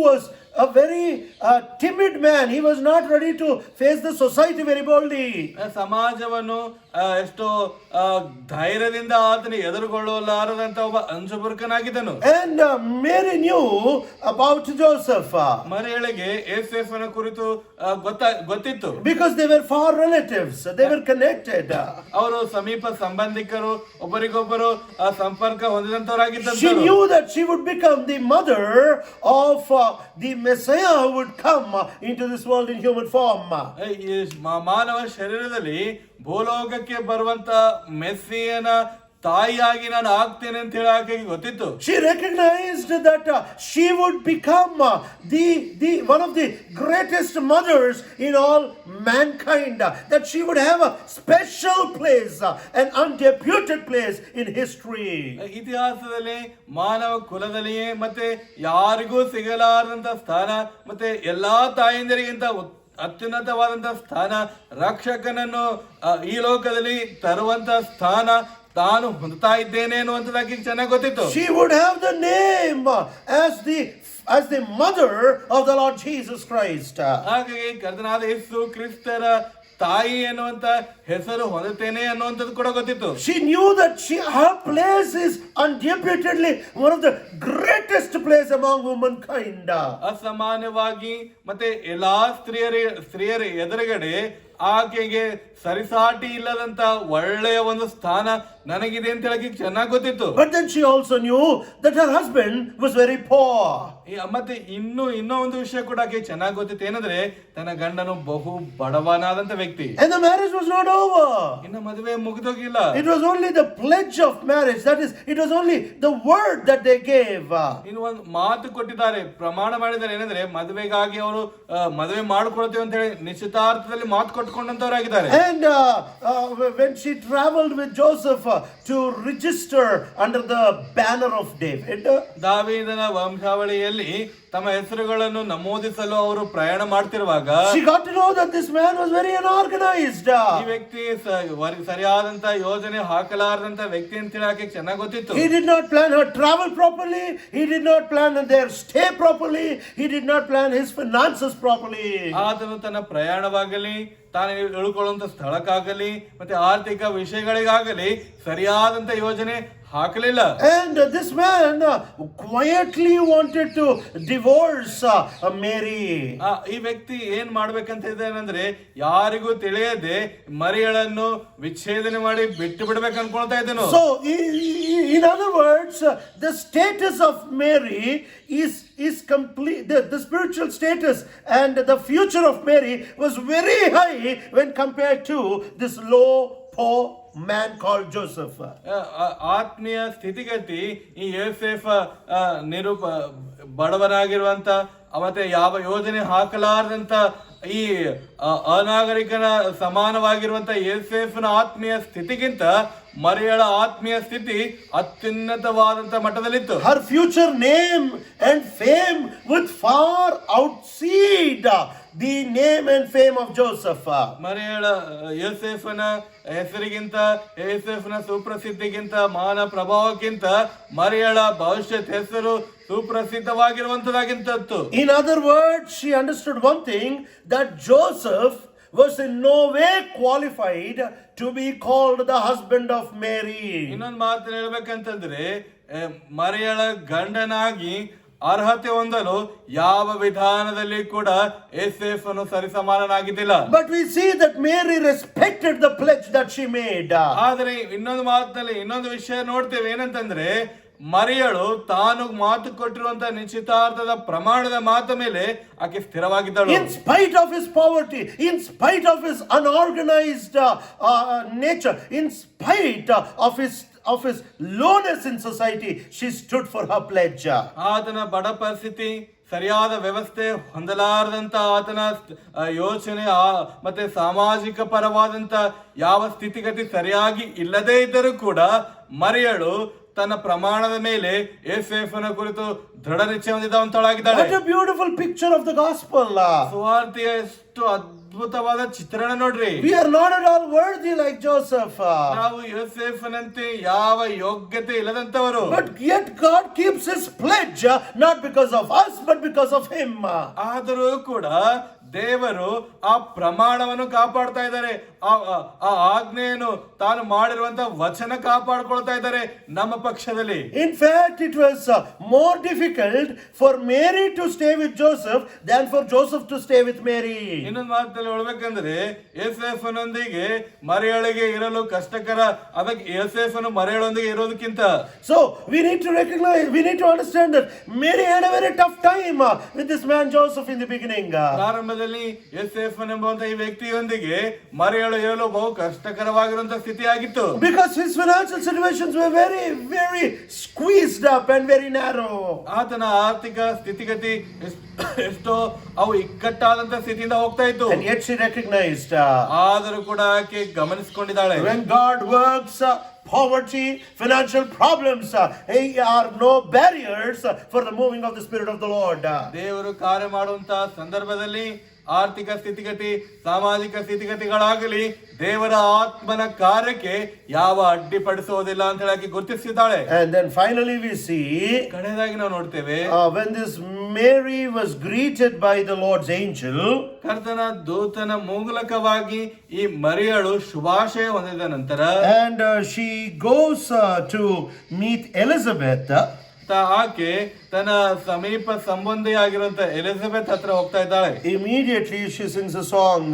was a very timid man. He was not ready to face the society very boldly. ಸಮಾಜವನ್ನು ಎಷ್ಟೋ ಧೈರ್ಯದಿಂದ ಆತನ ಎದುರುಗೊಳ್ಳಲಾರದಂತ ಒಬ್ಬ ಅಂಜುಬುರ್ಕನಾಗಿದ್ದನು. And Mary knew about Joseph. ಮರಿಯಳಿಗೆ ಯೋಸೇಫನ ಕುರಿತು ಗೊತ್ತಿತ್ತು. Because they were far relatives. They were connected. ಅವರು ಸಮೀಪ ಸಂಬಂಧಿಕರು, ಒಬ್ಬರಿಗೊಬ್ಬರು ಸಂಪರ್ಕ ಹೊಂದಿದಂತವರಾಗಿದ್ದರು. She knew that she would become the mother of the Messiah who would come into this world in human form. ಈ ಮಾನವ ಶರೀರದಲ್ಲಿ ಭೂಲೋಕಕ್ಕೆ ಬರುವಂತ ಮೆಸ್ಸಿಯನ ತಾಯಿಯಾಗಿ ನಾನು ಆಗ್ತೇನೆ ಅಂತ ಹೇಳಿ ಆಕೆಗೆ ಗೊತ್ತಿತ್ತು. She recognized that she would become the one of the greatest mothers in all mankind, that she would have a special place, an undeputed place in history. ಇತಿಹಾಸದಲ್ಲಿ ಮಾನವ ಕುಲದಲ್ಲಿಯೇ ಮತ್ತೆ ಯಾರಿಗೂ ಸಿಗಲಾರದಂತ ಸ್ಥಾನ, ಮತ್ತೆ ಎಲ್ಲಾ ತಾಯಂದಿರಿಗಿಂತ ಅತ್ಯುನ್ನತವಾದಂತಹ ಸ್ಥಾನ, ರಕ್ಷಕನನ್ನು ಈ ಲೋಕದಲ್ಲಿ ತರುವಂತ ಸ್ಥಾನ ತಾನು ಹೊಂದುತ್ತಾ ಇದ್ದೇನೆ ಅನ್ನುವಂಥದ್ದಾಗಿ ಚೆನ್ನಾಗಿ ಗೊತ್ತಿತ್ತು. She would have the name as the mother of the Lord Jesus Christ. ಹಾಗಾಗಿ ಕರ್ತನಾದ ಯೇಸು ಕ್ರಿಸ್ತರ ತಾಯಿ ಎನ್ನುವಂತ ಹೆಸರು ಹೊಂದುತ್ತೇನೆ ಅನ್ನುವಂಥದ್ದು ಕೂಡ ಗೊತ್ತಿತ್ತು. She knew that her place is undisputably one of the greatest place among womankind. ಅಸಾಮಾನ್ಯವಾಗಿ ಮತ್ತೆ ಎಲ್ಲಾ ಸ್ತ್ರೀಯರ ಎದುರುಗಡೆ ಆಕೆಗೆ ಸರಿಸಾಟಿ ಇಲ್ಲದಂತ ಒಳ್ಳೆಯ ಒಂದು ಸ್ಥಾನ ನನಗಿದೆ ಅಂತ ಹೇಳಕ್ಕೆ ಚೆನ್ನಾಗಿ ಗೊತ್ತಿತ್ತು. But then she also knew that her husband was very poor. ಮತ್ತೆ ಇನ್ನೂ ಒಂದು ವಿಷಯ ಕೂಡ ಆಕೆ ಚೆನ್ನಾಗಿ ಗೊತ್ತಿತ್ತು, ಏನಂದ್ರೆ ತನ್ನ ಗಂಡನು ಬಹು ಬಡವನಾದಂತ ವ್ಯಕ್ತಿ. And the marriage was not over. ಇನ್ನು ಮದುವೆ ಮುಗಿದೋಗಿಲ್ಲ. It was only the pledge of marriage, that is, it was only the word that they gave. ಇನ್ನು ಒಂದು ಮಾತು ಕೊಟ್ಟಿದ್ದಾರೆ, ಪ್ರಮಾಣ ಮಾಡಿದ್ದಾರೆ, ಏನಂದ್ರೆ ಮದುವೆಗಾಗಿ ಅವರು ಮದುವೆ ಮಾಡಿಕೊಳ್ತೇವೆ ಅಂತ ಹೇಳಿ ನಿಶ್ಚಿತಾರ್ಥದಲ್ಲಿ ಮಾತು ಕೊಟ್ಟುಕೊಂಡಂತವರಾಗಿದ್ದಾರೆ. And when she traveled with Joseph to register under the banner of David, ದಾವೀದನ ವಂಶಾವಳಿಯಲ್ಲಿ ತಮ್ಮ ಹೆಸರುಗಳನ್ನು ನಮೂದಿಸಲು ಅವರು ಪ್ರಯಾಣ ಮಾಡ್ತಿರುವಾಗ she got to know that this man was very unorganized. ಈ ವ್ಯಕ್ತಿ ಸರಿಯಾದಂತ ಯೋಜನೆ ಹಾಕಲಾರದಂತ ವ್ಯಕ್ತಿ ಅಂತ ಹೇಳಿ ಆಕೆ ಚೆನ್ನಾಗಿ ಗೊತ್ತಿತ್ತು. He did not plan her travel properly. He did not plan their stay properly. He did not plan his finances properly. ಆತನು ತನ್ನ ಪ್ರಯಾಣವಾಗಲಿ, ತಾನು ಇಳ್ಕೊಳ್ಳುವಂತ ಸ್ಥಳಕ್ಕಾಗಲಿ, ಮತ್ತೆ ಆರ್ಥಿಕ ವಿಷಯಗಳಿಗಾಗಲಿ ಸರಿಯಾದಂತ ಯೋಜನೆ ಹಾಕಲಿಲ್ಲ. And this man quietly wanted to divorce Mary. ಈ ವ್ಯಕ್ತಿ ಏನ್ ಮಾಡ್ಬೇಕಂತ ಇದ್ದಾನಂದ್ರೆ ಯಾರಿಗೂ ತಿಳಿಯದೆ ಮರಿಯಳನ್ನು ವಿಚ್ಛೇದನೆ ಮಾಡಿ ಬಿಟ್ಟು ಬಿಡ್ಬೇಕು ಅನ್ಕೊಳ್ತಾ ಇದ್ದನು. So in other words, the status of Mary is complete. The spiritual status and the future of Mary was very high when compared to this low poor man called Joseph. ಆತ್ಮೀಯ ಸ್ಥಿತಿಗತಿ ಈ ಯೋಸೇಫ ಬಡವನಾಗಿರುವಂತ ಮತ್ತೆ ಯಾವ ಯೋಜನೆ ಹಾಕಲಾರದಂತ ಈ ಅನಾಗರಿಕನ ಸಮಾನವಾಗಿರುವಂತ ಯೋಸೇಫನ ಆತ್ಮೀಯ ಸ್ಥಿತಿಗಿಂತ ಮರಿಯಳ ಆತ್ಮೀಯ ಸ್ಥಿತಿ ಅತ್ಯುನ್ನತವಾದಂತ ಮಟ್ಟದಲ್ಲಿತ್ತು. Her future name and fame would far outseed the name and fame of Joseph. ಮರಿಯಳ ಯೋಸೇಫನ ಹೆಸರಿಗಿಂತ, ಯೋಸೇಫನ ಸುಪ್ರಸಿದ್ಧಿಗಿಂತ, ಮಾನ ಪ್ರಭಾವಕ್ಕಿಂತ ಮರಿಯಳ ಭವಿಷ್ಯತ್ ಹೆಸರು ಸುಪ್ರಸಿದ್ಧವಾಗಿರುವಂತದಾಗಿಂತದ್ದು. In other words, she understood one thing, that Joseph was in no way qualified to be called the husband of Mary. ಇನ್ನೊಂದು ಮಾತು ಹೇಳ್ಬೇಕಂತಂದ್ರೆ ಮರಿಯಳ ಗಂಡನಾಗಿ ಅರ್ಹತೆ ಹೊಂದಲು ಯಾವ ವಿಧಾನದಲ್ಲಿ ಕೂಡ ಯೋಸೇಫನು ಸರಿಸಮಾನನಾಗಿದ್ದಿಲ್ಲ. But we see that Mary respected the pledge that she made. ಆದರೆ ಇನ್ನೊಂದು ಮಾತಿನಲ್ಲಿ ಇನ್ನೊಂದು ವಿಷಯ ನೋಡ್ತೇವೆ, ಏನಂತಂದ್ರೆ ಮರಿಯಳು ತಾನು ಮಾತು ಕೊಟ್ಟಿರುವಂತ ನಿಶ್ಚಿತಾರ್ಥದ ಪ್ರಮಾಣದ ಮಾತು ಮೇಲೆ ಆಕೆ ಸ್ಥಿರವಾಗಿದ್ದಳು. In spite of his poverty, in spite of his unorganized nature, in spite of his of his lowness in society, she stood for her pledge. ಆತನ ಬಡ ಪರಿಸ್ಥಿತಿ, ಸರಿಯಾದ ವ್ಯವಸ್ಥೆ ಹೊಂದಲಾರದಂತ ಆತನ ಯೋಚನೆ ಮತ್ತೆ ಸಾಮಾಜಿಕ ಪರವಾದಂತ ಯಾವ ಸ್ಥಿತಿಗತಿ ಸರಿಯಾಗಿ ಇಲ್ಲದೇ ಇದ್ದರೂ ಕೂಡ ಮರಿಯಳು ತನ್ನ ಪ್ರಮಾಣದ ಮೇಲೆ ಯೇಸುವಿನ ಕುರಿತು ದೃಢ ನಿಶ್ಚಯ ಹೊಂದಿದವಂತಳಾಗಿದ್ದಾಳೆ. What a beautiful picture of the gospel. ಸುವಾರ್ತೆಯ ಎಷ್ಟು ಅದ್ಭುತವಾದ ಚಿತ್ರಣ ನೋಡ್ರಿ. We are not at all worthy like Joseph. ನಾವು ಯೋಸೇಫನಂತೆ ಯಾವ ಯೋಗ್ಯತೆ ಇಲ್ಲದಂತವರು. But yet God keeps his pledge, not because of us, but because of him. ಆದರೂ ಕೂಡ ದೇವರು ಆ ಪ್ರಮಾಣವನ್ನು ಕಾಪಾಡ್ತಾ ಇದ್ದಾರೆ, ಆ ಆಜ್ಞೆಯನ್ನು ತಾನು ಮಾಡಿರುವಂತ ವಚನ ಕಾಪಾಡ್ಕೊಳ್ತಾ ಇದ್ದಾರೆ ನಮ್ಮ ಪಕ್ಷದಲ್ಲಿ. In fact, it was more difficult for Mary to stay with Joseph than for Joseph to stay with Mary. ಇನ್ನೊಂದು ಮಾತಲ್ಲಿ ಹೇಳ್ಬೇಕಂದ್ರೆ ಯೋಸೇಫನೊಂದಿಗೆ ಮರಿಯಳಿಗೆ ಇರಲು ಕಷ್ಟಕರ, ಅದಕ್ಕೆ ಯೋಸೇಫನು ಮರಿಯಳೊಂದಿಗೆ ಇರೋದಕ್ಕಿಂತ. So we need to recognize, we need to understand that Mary had a very tough time with this man Joseph in the beginning. ಪ್ರಾರಂಭದಲ್ಲಿ ಯೋಸೇಫನ್ ಎಂಬುವಂತ ಈ ವ್ಯಕ್ತಿಯೊಂದಿಗೆ ಮರಿಯಳು ಇರಲು ಬಹು ಕಷ್ಟಕರವಾಗಿರುವಂತ ಸ್ಥಿತಿ ಆಗಿತ್ತು. Because his financial situations were very, very squeezed up and very narrow. ಆತನ ಆರ್ಥಿಕ ಸ್ಥಿತಿಗತಿ ಎಷ್ಟೋ ಅವು ಇಕ್ಕಟ್ಟಾದಂತ ಸ್ಥಿತಿಯಿಂದ ಹೋಗ್ತಾ ಇತ್ತು. And yet she recognized, ಆದರೂ ಕೂಡ ಆಕೆ ಗಮನಿಸಿಕೊಂಡಿದ್ದಾಳೆ, when God works, poverty, financial problems are no barriers for the moving of the Spirit of the Lord. ದೇವರು ಕಾರ್ಯ ಮಾಡುವಂತ ಸಂದರ್ಭದಲ್ಲಿ ಆರ್ಥಿಕ ಸ್ಥಿತಿಗತಿ, ಸಾಮಾಜಿಕ ಸ್ಥಿತಿಗತಿಗಳಾಗಲಿ ದೇವರ ಆತ್ಮನ ಕಾರ್ಯಕ್ಕೆ ಯಾವ ಅಡ್ಡಿಪಡಿಸುವುದಿಲ್ಲ ಅಂತ ಹೇಳಿ ಗುರುತಿಸಿದ್ದಾಳೆ. And then finally we see, ಕಡೆಯದಾಗಿ ನಾವು ನೋಡ್ತೇವೆ, when this Mary was greeted by the Lord's angel, ಕರ್ತನ ದೂತನ ಮೂಲಕವಾಗಿ ಈ ಮರಿಯಳು ಶುಭಾಶಯ ಹೊಂದಿದ ನಂತರ, and she goes to meet Elizabeth. ಆಕೆ ತನ್ನ ಸಮೀಪ ಸಂಬಂಧಿಯಾಗಿರುವಂತ ಎಲಿಜಬೆತ್ ಹತ್ರ ಹೋಗ್ತಾ ಇದ್ದಾಳೆ. Immediately she sings a song.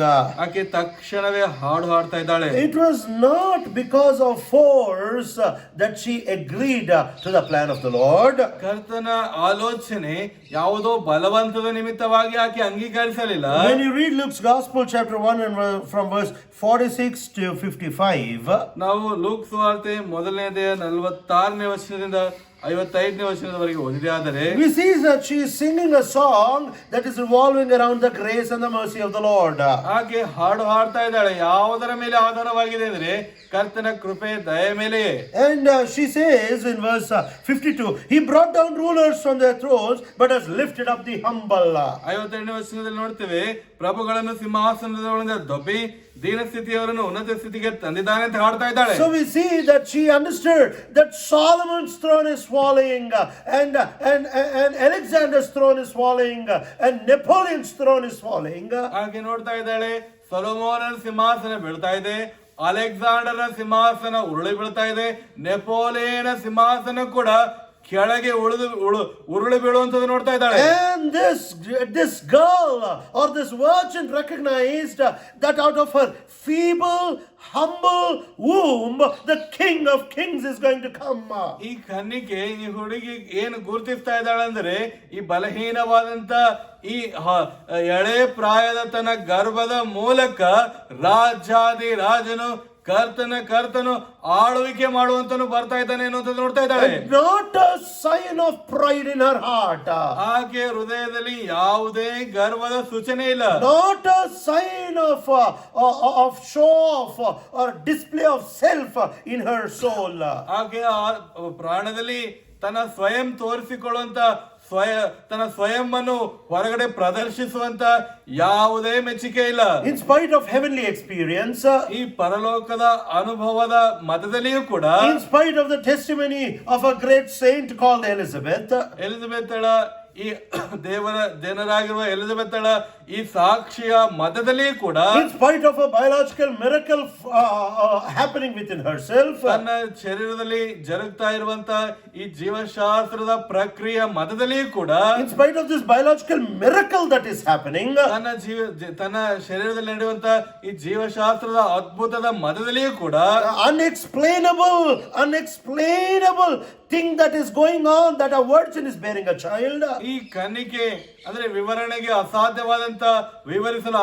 ಆಕೆ ತಕ್ಷಣವೇ ಹಾಡು ಹಾಡ್ತಾ ಇದ್ದಾಳೆ. It was not because of force that she agreed to the plan of the Lord. ಕರ್ತನ ಆಲೋಚನೆ ಯಾವುದೋ ಬಲವಂತದ ನಿಮಿತ್ತವಾಗಿ ಆಕೆ ಅಂಗೀಕರಿಸಲಿಲ್ಲ. When you read Luke's Gospel chapter 1 and from verse 46 to 55, ನಾವು ಲೂಕ್ ಸುವಾರ್ತೆ ಮೊದಲನೇ 46ನೇ ವಚನದಿಂದ 55ನೇ ವಚನದವರೆಗೆ ಓದಿದೆ ಆದರೆ, we see that she is singing a song that is revolving around the grace and the mercy of the Lord. ಆಕೆ ಹಾಡು ಹಾಡ್ತಾ ಇದ್ದಾಳೆ ಯಾವುದರ ಮೇಲೆ ಆಧಾರವಾಗಿದೆ ಅಂದ್ರೆ ಕರ್ತನ ಕೃಪೆ ದಯೆ ಮೇಲೆ. And she says in verse 52, he brought down rulers from their thrones but has lifted up the humble. 52ನೇ ವಚನದಲ್ಲಿ ನೋಡ್ತೇವೆ, ಪ್ರಭುಗಳನ್ನು ಸಿಂಹಾಸನದೊಳಗೆ ದೊಬ್ಬಿ ದೀನ ಸ್ಥಿತಿಯವರನ್ನು ಉನ್ನತ ಸ್ಥಿತಿಗೆ ತಂದಿದ್ದಾನೆ ಅಂತ ಹಾಡ್ತಾ ಇದ್ದಾಳೆ. So we see that she understood that Solomon's throne is falling, and Alexander's throne is falling, and Napoleon's throne is falling. ಹಾಗೆ ನೋಡ್ತಾ ಇದ್ದಾಳೆ, ಸೊಲೊಮೋನನ ಸಿಂಹಾಸನ ಬೀಳ್ತಾ ಇದೆ, ಅಲೆಕ್ಸಾಂಡರ್ನ ಸಿಂಹಾಸನ ಉರುಳಿ ಬೀಳ್ತಾ ಇದೆ, ನೆಪೋಲಿಯನ್ ಸಿಂಹಾಸನ ಕೂಡ ಕೆಳಗೆ ಉರುಳಿ ಬೀಳುವಂತದ್ದು ನೋಡ್ತಾ ಇದ್ದಾಳೆ. And this girl or this virgin recognized that out of her feeble, humble womb the King of Kings is going to come. ಈ ಕನ್ನಿಕೆ, ಈ ಹುಡುಗಿ ಏನು ಗುರುತಿಸ್ತಾ ಇದ್ದಾಳೆ ಅಂದ್ರೆ, ಈ ಬಲಹೀನವಾದಂತ ಈ ಎಳೆ ಪ್ರಾಯದ ತನ್ನ ಗರ್ಭದ ಮೂಲಕ ರಾಜಾದಿ ರಾಜನು ಕರ್ತನು ಆಳ್ವಿಕೆ ಮಾಡುವಂತನು ಬರ್ತಾ ಇದ್ದಾನೆ ಅನ್ನೋದನ್ನ ನೋಡ್ತಾ ಇದ್ದಾಳೆ. Not a sign of pride in her heart. ಆಕೆ ಹೃದಯದಲ್ಲಿ ಯಾವುದೇ ಗರ್ವದ ಸೂಚನೆ ಇಲ್ಲ. Not a sign of show off or display of self in her soul. ಆಕೆ ಪ್ರಾಣದಲ್ಲಿ ತನ್ನ ಸ್ವಯಂ ತೋರಿಸಿಕೊಳ್ಳುವಂತ ತನ್ನ ಸ್ವಯಂ ಅನ್ನು ಹೊರಗಡೆ ಪ್ರದರ್ಶಿಸುವಂತ ಯಾವುದೇ ಮೆಚ್ಚುಗೆ ಇಲ್ಲ. In spite of heavenly experience, ಈ ಪರಲೋಕದ ಅನುಭವದ ಮಧ್ಯದಲ್ಲಿಯೂ ಕೂಡ, in spite of the testimony of a great saint called Elizabeth, ಎಲಿಜಬೆತ್ತಳ ಈ ದೇವರ ಜನರಾಗಿರುವ ಎಲಿಜಬೆತ್ತಳ ಈ ಸಾಕ್ಷಿಯ ಮಧ್ಯದಲ್ಲಿ ಕೂಡ, in spite of a biological miracle happening within herself, ತನ್ನ ಶರೀರದಲ್ಲಿ ಜರುಗ್ತಾ ಇರುವಂತ ಈ ಜೀವಶಾಸ್ತ್ರದ ಪ್ರಕ್ರಿಯೆ ಮಧ್ಯದಲ್ಲಿ ಕೂಡ, in spite of this biological miracle that is happening, ತನ್ನ ಶರೀರದಲ್ಲಿ ನಡೆಯುವಂತ ಈ ಜೀವಶಾಸ್ತ್ರದ ಅದ್ಭುತದ ಮಧ್ಯದಲ್ಲಿಯೂ ಕೂಡ, unexplainable thing that is going on, that a virgin is bearing a child. ಈ ಕನ್ನಿಕೆ ಅಂದ್ರೆ ವಿವರಿಸಲು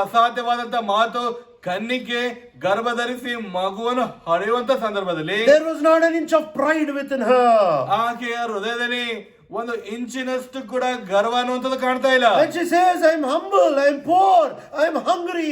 ಅಸಾಧ್ಯವಾದಂತ ಮಾತು ಕನ್ನಿಕೆ ಗರ್ಭಧರಿಸಿ ಮಗುವನ್ನು ಹಳೆಯುವಂತ ಸಂದರ್ಭದಲ್ಲಿ there was not an inch of pride within her. ಆಕೆಯ ಹೃದಯದಲ್ಲಿ ಒಂದು ಇಂಚಿನಷ್ಟು ಕೂಡ ಗರ್ವ ಅನ್ನುವಂಥದ್ದು ಕಾಣ್ತಾ ಇಲ್ಲ. And she says, I'm humble, I'm poor, I'm hungry.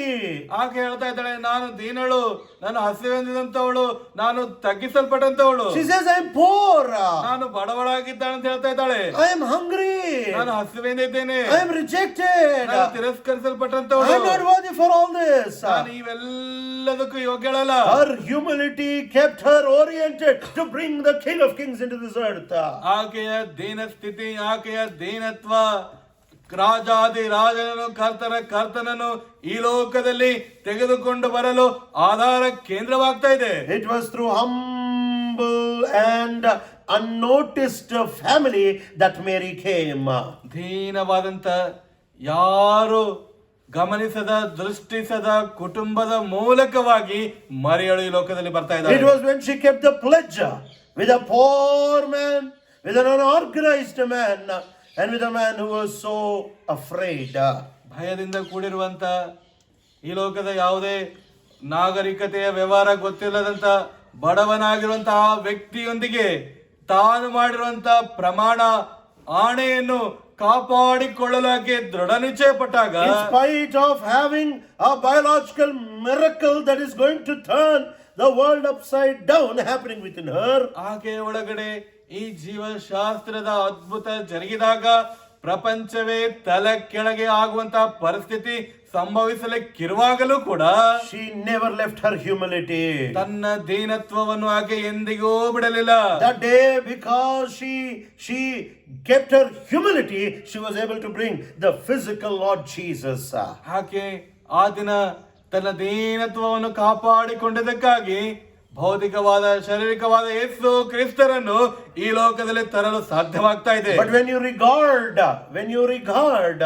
ಆಕೆ ಹೇಳ್ತಾ ಇದ್ದಾಳೆ, ನಾನು ದೀನಳು, ನಾನು ಹಸಿವೆಂದಿದಂತವಳು, ನಾನು ತಗ್ಗಿಸಲ್ಪಟ್ಟಂತವಳು. She says, I'm poor, ನಾನು ಬಡವಳಾಗಿದ್ದಾಳೆ ಅಂತ ಹೇಳ್ತಾ ಇದ್ದಾಳೆ. I am hungry, ನಾನು ಹಸಿವೆಂದಿದ್ದೇನೆ, I am rejected, ನಾನು ತಿರಸ್ಕರಿಸಲ್ಪಟ್ಟಂತವಳು, I'm not worthy for all this. ನಾನು ಇವೆಲ್ಲದಕ್ಕೂ ಯೋಗ್ಯಳಲ್ಲ. Her humility kept her oriented to bring the King of Kings into this earth. ಆಕೆಯ ದೀನ ಸ್ಥಿತಿ, ಆಕೆಯ ದೀನತ್ವ ರಾಜಾದಿ ರಾಜನನ್ನು ಕರ್ತನನ್ನು ಈ ಲೋಕದಲ್ಲಿ ತೆಗೆದುಕೊಂಡು ಬರಲು ಆಧಾರ ಕೇಂದ್ರವಾಗ್ತಾ ಇದೆ. It was through humble and unnoticed family that Mary came. ದೀನವಾದಂತ, ಯಾರು ಗಮನಿಸದ, ದೃಷ್ಟಿಸದ ಕುಟುಂಬದ ಮೂಲಕವಾಗಿ ಮರಿಯಳು ಈ ಲೋಕದಲ್ಲಿ ಬರ್ತಾ It ಇದ್ದಾಳೆ. was when she kept the pledge with a poor man, with an unorganized man, and with a man who was so afraid. ಭಯದಿಂದ ಕೂಡಿರುವಂತ, ಈ ಲೋಕದ ಯಾವುದೇ ನಾಗರಿಕತೆಯ ವ್ಯವಹಾರ ಗೊತ್ತಿಲ್ಲದಂತ ಬಡವನಾಗಿರುವಂತಹ ವ್ಯಕ್ತಿಯೊಂದಿಗೆ ತಾನು ಮಾಡಿರುವಂತ ಪ್ರಮಾಣ ಆಣೆಯನ್ನು ಕಾಪಾಡಿಕೊಳ್ಳಲಾಗಿ ದೃಢ ನಿಶ್ಚಯ ಪಟ್ಟಾಗ, In spite of having a biological miracle that is going to turn the world upside down happening within her, ಆಕೆಯ ಒಳಗಡೆ ಈ ಜೀವಶಾಸ್ತ್ರದ ಅದ್ಭುತ ಜರುಗಿದಾಗ ಪ್ರಪಂಚವೇ ತಲೆ ಕೆಳಗೆ ಆಗುವಂತಹ ಪರಿಸ್ಥಿತಿ ಸಂಭವಿಸಲಿಕ್ಕಿರುವಾಗಲೂ ಕೂಡ she never left her humility. ತನ್ನ ದೀನತ್ವವನ್ನು ಆಕೆ ಎಂದಿಗೂ ಬಿಡಲಿಲ್ಲ. That day, because she kept her humility, she was able to bring the physical Lord Jesus. ಆಕೆ ಆ ದಿನ ತನ್ನ ದೀನತ್ವವನ್ನು ಕಾಪಾಡಿಕೊಂಡಿದ್ದಕ್ಕಾಗಿ ಭೌತಿಕವಾದ, ಶಾರೀರಿಕವಾದ ಯೇಸು ಕ್ರಿಸ್ತರನ್ನು ಈ ಲೋಕದಲ್ಲಿ ತರಲು ಸಾಧ್ಯವಾಗ್ತಾ ಇದೆ. But when you regard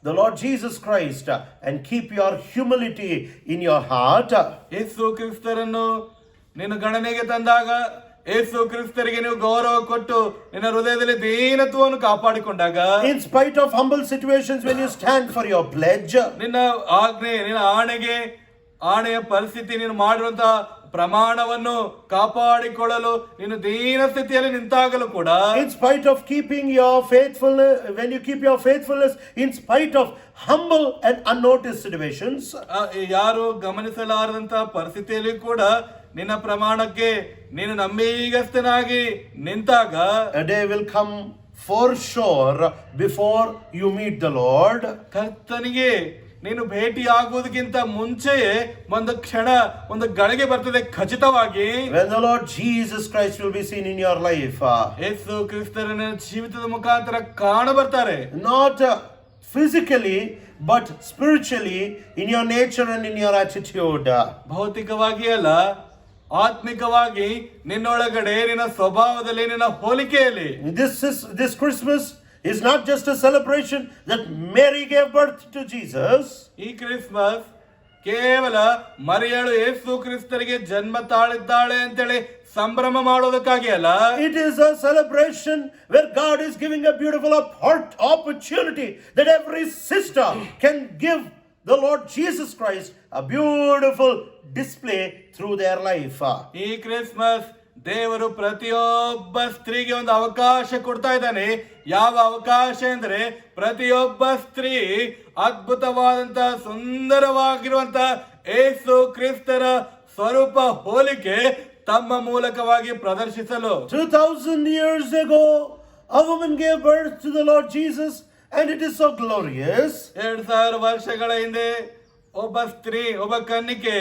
the Lord Jesus Christ and keep your humility in your heart, ಯೇಸು ಕ್ರಿಸ್ತರನ್ನು ನೀನು ಗಣನೆಗೆ ತಂದಾಗ, ಯೇಸು ಕ್ರಿಸ್ತರಿಗೆ ನೀವು ಗೌರವ ಕೊಟ್ಟು ನಿನ್ನ ಹೃದಯದಲ್ಲಿ ದೀನತ್ವವನ್ನು ಕಾಪಾಡಿಕೊಂಡಾಗ, in spite of humble situations, when you stand for your pledge, ನಿನ್ನ ಆಜ್ಞೆ, ನಿನ್ನ ಆಣೆಯ ಪರಿಸ್ಥಿತಿ, ನೀನು ಮಾಡಿರುವಂತಹ ಪ್ರಮಾಣವನ್ನು ಕಾಪಾಡಿಕೊಳ್ಳಲು ನೀನು ದೀನ ಸ್ಥಿತಿಯಲ್ಲಿ ನಿಂತಾಗಲೂ ಕೂಡ, in spite of keeping your faithfulness, when you keep your faithfulness in spite of humble and unnoticed situations, ಯಾರು ಗಮನಿಸಲಾರದಂತಹ ಪರಿಸ್ಥಿತಿಯಲ್ಲಿ ಕೂಡ ನಿನ್ನ ಪ್ರಮಾಣಕ್ಕೆ ನೀನು ನಂಬಿಗಸ್ತನಾಗಿ ನಿಂತಾಗ, a day will come for sure before you meet the Lord, ಕರ್ತನಿಗೆ ನೀನು ಭೇಟಿ ಆಗುವುದಕ್ಕಿಂತ ಮುಂಚೆಯೇ ಒಂದು ಕ್ಷಣ, ಒಂದು ಗಳಿಗೆ ಬರ್ತದೆ ಖಚಿತವಾಗಿ, when the Lord Jesus Christ will be seen in your life. ಯೇಸು ಕ್ರಿಸ್ತರನ್ನ ಜೀವಿತದ ಮುಖಾಂತರ ಕಾಣ ಬರ್ತಾರೆ. Not physically, but spiritually, in your nature and in your attitude. ಭೌತಿಕವಾಗಿ ಅಲ್ಲ, ಆತ್ಮಿಕವಾಗಿ ನಿನ್ನೊಳಗಡೆ, ನಿನ್ನ ಸ್ವಭಾವದಲ್ಲಿ, ನಿನ್ನ ಹೋಲಿಕೆಯಲ್ಲಿ. This Christmas is not just a celebration that Mary gave birth to Jesus. ಈ ಕ್ರಿಸ್ಮಸ್ ಕೇವಲ ಮರಿಯಳು ಯೇಸು ಕ್ರಿಸ್ತರಿಗೆ ಜನ್ಮ ತಾಳಿದ್ದಾಳೆ ಅಂತೇಳಿ ಸಂಭ್ರಮ ಮಾಡೋದಕ್ಕಾಗಿ ಅಲ್ಲ. It is a celebration where God is giving a beautiful opportunity that every sister can give the Lord Jesus Christ a beautiful display through their life. ಈ ಕ್ರಿಸ್ಮಸ್ ದೇವರು ಪ್ರತಿಯೊಬ್ಬ ಸ್ತ್ರೀಗೆ ಒಂದು ಅವಕಾಶ ಕೊಡ್ತಾ ಇದ್ದಾನೆ. ಯಾವ ಅವಕಾಶ ಅಂದ್ರೆ, ಪ್ರತಿಯೊಬ್ಬ ಸ್ತ್ರೀ ಅದ್ಭುತವಾದಂತ, ಸುಂದರವಾಗಿರುವಂತ ಯೇಸು ಕ್ರಿಸ್ತರ ಸ್ವರೂಪ ಹೋಲಿಕೆ ತಮ್ಮ ಮೂಲಕವಾಗಿ ಪ್ರದರ್ಶಿಸಲು. 2000 years ago, a woman gave birth to the Lord Jesus, and it is so glorious. 2000 ವರ್ಷಗಳ ಹಿಂದೆ ಒಬ್ಬ ಸ್ತ್ರೀ, ಒಬ್ಬ ಕನ್ನಿಕೆ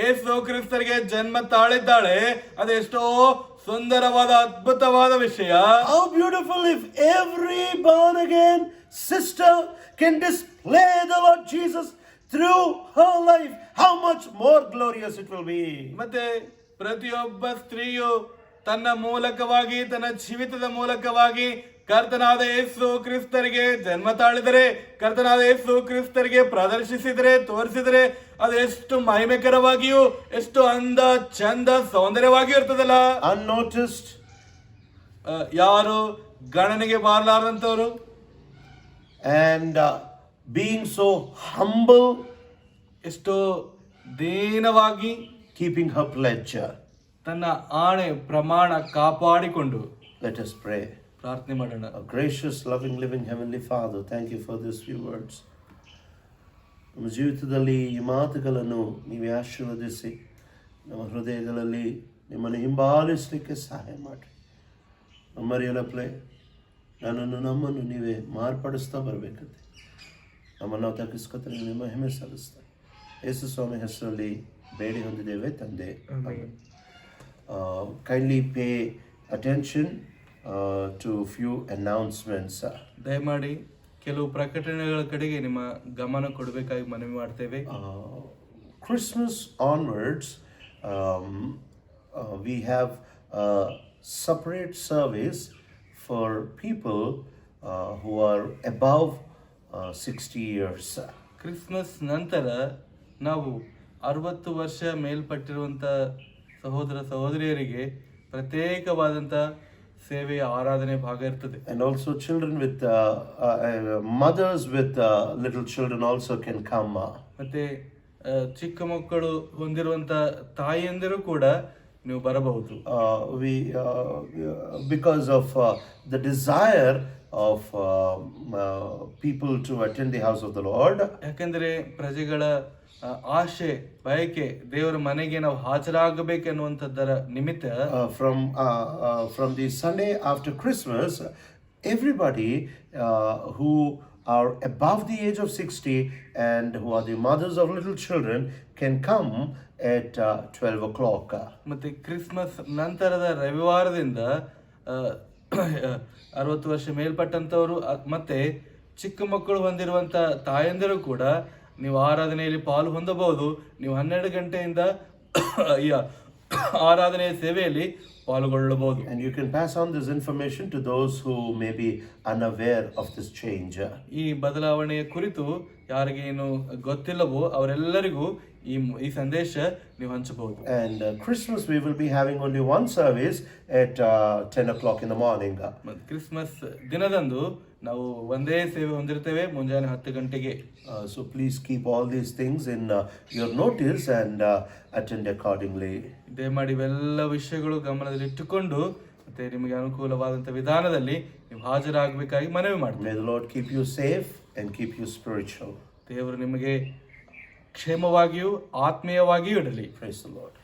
ಯೇಸು ಕ್ರಿಸ್ತರಿಗೆ ಜನ್ಮ ತಾಳಿದ್ದಾಳೆ. ಅದೆಷ್ಟೋ ಸುಂದರವಾದ, ಅದ್ಭುತವಾದ ವಿಷಯ. How beautiful if every born again sister can display the Lord Jesus through her life. How much more glorious it will be. ಮತ್ತೆ ಪ್ರತಿಯೊಬ್ಬ ಸ್ತ್ರೀಯು ತನ್ನ ಮೂಲಕವಾಗಿ, ತನ್ನ ಜೀವಿತದ ಮೂಲಕವಾಗಿ ಕರ್ತನಾದ ಯೇಸು ಕ್ರಿಸ್ತರಿಗೆ ಜನ್ಮ ತಾಳಿದರೆ, ಕರ್ತನಾದ ಯೇಸು ಕ್ರಿಸ್ತರಿಗೆ ಪ್ರದರ್ಶಿಸಿದರೆ, ತೋರಿಸಿದರೆ, ಅದು ಎಷ್ಟು ಮಹಿಮೆಕರವಾಗಿಯೂ, ಎಷ್ಟು ಅಂದ, ಚಂದ, ಸೌಂದರ್ಯವಾಗಿಯೂ ಇರ್ತದಲ್ಲ. Unnoticed, ಯಾರು ಗಣನೆಗೆ ಬಾರಲಾರದಂತವರು, and being so humble, ಎಷ್ಟು ದೀನವಾಗಿ keeping her pledge. ತನ್ನ ಆಣೆ ಪ್ರಮಾಣ ಕಾಪಾಡಿಕೊಂಡು Let us pray. ಪ್ರಾರ್ಥನೆ ಮಾಡೋಣ. Our gracious, loving, living Heavenly Father, thank you for these few words. ನಮ್ಮ ಜೀವಿತದಲ್ಲಿ ಈ ಮಾತುಗಳನ್ನು ನೀವೇ ಆಶೀರ್ವದಿಸಿ ನಮ್ಮ ಹೃದಯಗಳಲ್ಲಿ ನಿಮ್ಮನ್ನು ಹಿಂಬಾಲಿಸಲಿಕ್ಕೆ ಸಹಾಯ ಮಾಡಿ. ಮರಿಯಲಪ್ಲೆ ನನ್ನನ್ನು ನಮ್ಮನ್ನು ನೀವೇ ಮಾರ್ಪಡಿಸ್ತಾ ಬರಬೇಕಂತೆ ನಮ್ಮನ್ನು ನಾವು ತಗ್ಗಿಸ್ಕೊತಾರೆ ನಿಮ್ಮ ಹೆಮ್ಮೆ ಸಲ್ಲಿಸ್ತಾ ಯೇಸು ಸ್ವಾಮಿ ಹೆಸರಲ್ಲಿ ಬೇಡಿ ಹೊಂದಿದ್ದೇವೆ ತಂದೆ. Kindly pay attention to few announcements. ದಯಮಾಡಿ ಕೆಲವು ಪ್ರಕಟಣೆಗಳ ಕಡೆಗೆ ನಿಮ್ಮ ಗಮನ ಕೊಡಬೇಕಾಗಿ ಮನವಿ ಮಾಡ್ತೇವೆ. Christmas onwards, we have a separate service for people who are above 60 years. Christmas ನಂತರ ನಾವು 60 ವರ್ಷ ಮೇಲ್ಪಟ್ಟಿರುವಂಥ ಸಹೋದರ ಸಹೋದರಿಯರಿಗೆ ಪ್ರತ್ಯೇಕವಾದಂಥ ಸೇವೆಯ ಆರಾಧನೆ ಭಾಗ ಇರ್ತದೆ. And also children with mothers with little children also can come. ಮತ್ತೆ ಚಿಕ್ಕ ಮಕ್ಕಳು ಹೊಂದಿರುವಂಥ ತಾಯಿಯಂದಿರು ಕೂಡ ನೀವು ಬರಬಹುದು. Because of the desire of people to attend the house of the Lord. ಯಾಕಂದ್ರೆ ಪ್ರಜೆಗಳ ಆಶೆ ಬಯಕೆ ದೇವರ ಮನೆಗೆ ನಾವು ಹಾಜರಾಗಬೇಕೆನ್ನುವಂಥದ್ದರ ನಿಮಿತ್ತ From the Sunday after Christmas, everybody who are above the age of 60 and who are the mothers of little children can come at 12 o'clock. ಮತ್ತೆ ಕ್ರಿಸ್ಮಸ್ ನಂತರದ ರವಿವಾರದಿಂದ 60 ವರ್ಷ ಮೇಲ್ಪಟ್ಟಂಥವರು ಮತ್ತೆ ಚಿಕ್ಕ ಮಕ್ಕಳು ಹೊಂದಿರುವಂಥ ತಾಯಂದಿರು ಕೂಡ ನೀವು ಆರಾಧನೆಯಲ್ಲಿ ಪಾಲು ಹೊಂದಬಹುದು. ನೀವು 12 ಗಂಟೆಯಿಂದ ಈ ಆರಾಧನೆಯ ಸೇವೆಯಲ್ಲಿ ಪಾಲ್ಗೊಳ್ಳಬಹುದು. And you can pass on this information to those who may be unaware of this change. ಈ ಬದಲಾವಣೆಯ ಕುರಿತು ಯಾರಿಗೆ ಏನು ಗೊತ್ತಿಲ್ಲವೋ ಅವರೆಲ್ಲರಿಗೂ ಈ ಸಂದೇಶ ನೀವು ಹಂಚಬಹುದು. And Christmas we will be having only one service at 10 o'clock in the morning. Christmas ದಿನದಂದು ನಾವು ಒಂದೇ ಸೇವೆ ಹೊಂದಿರ್ತೇವೆ ಮುಂಜಾನೆ 10 ಗಂಟೆಗೆ. So please keep all these things in your notice and attend accordingly. ದಯಮಾಡಿ ಇವೆಲ್ಲ ವಿಷಯಗಳು ಗಮನದಲ್ಲಿಟ್ಟುಕೊಂಡು ಮತ್ತೆ ನಿಮಗೆ ಅನುಕೂಲವಾದಂಥ ವಿಧಾನದಲ್ಲಿ ನೀವು ಹಾಜರಾಗಬೇಕಾಗಿ ಮನವಿ ಮಾಡ್ತೀವಿ. May the Lord keep you safe and keep you spiritual. ದೇವರು ನಿಮಗೆ ಕ್ಷೇಮವಾಗಿಯೂ ಆತ್ಮೀಯವಾಗಿಯೂ ಇಡಲಿ. Praise the Lord.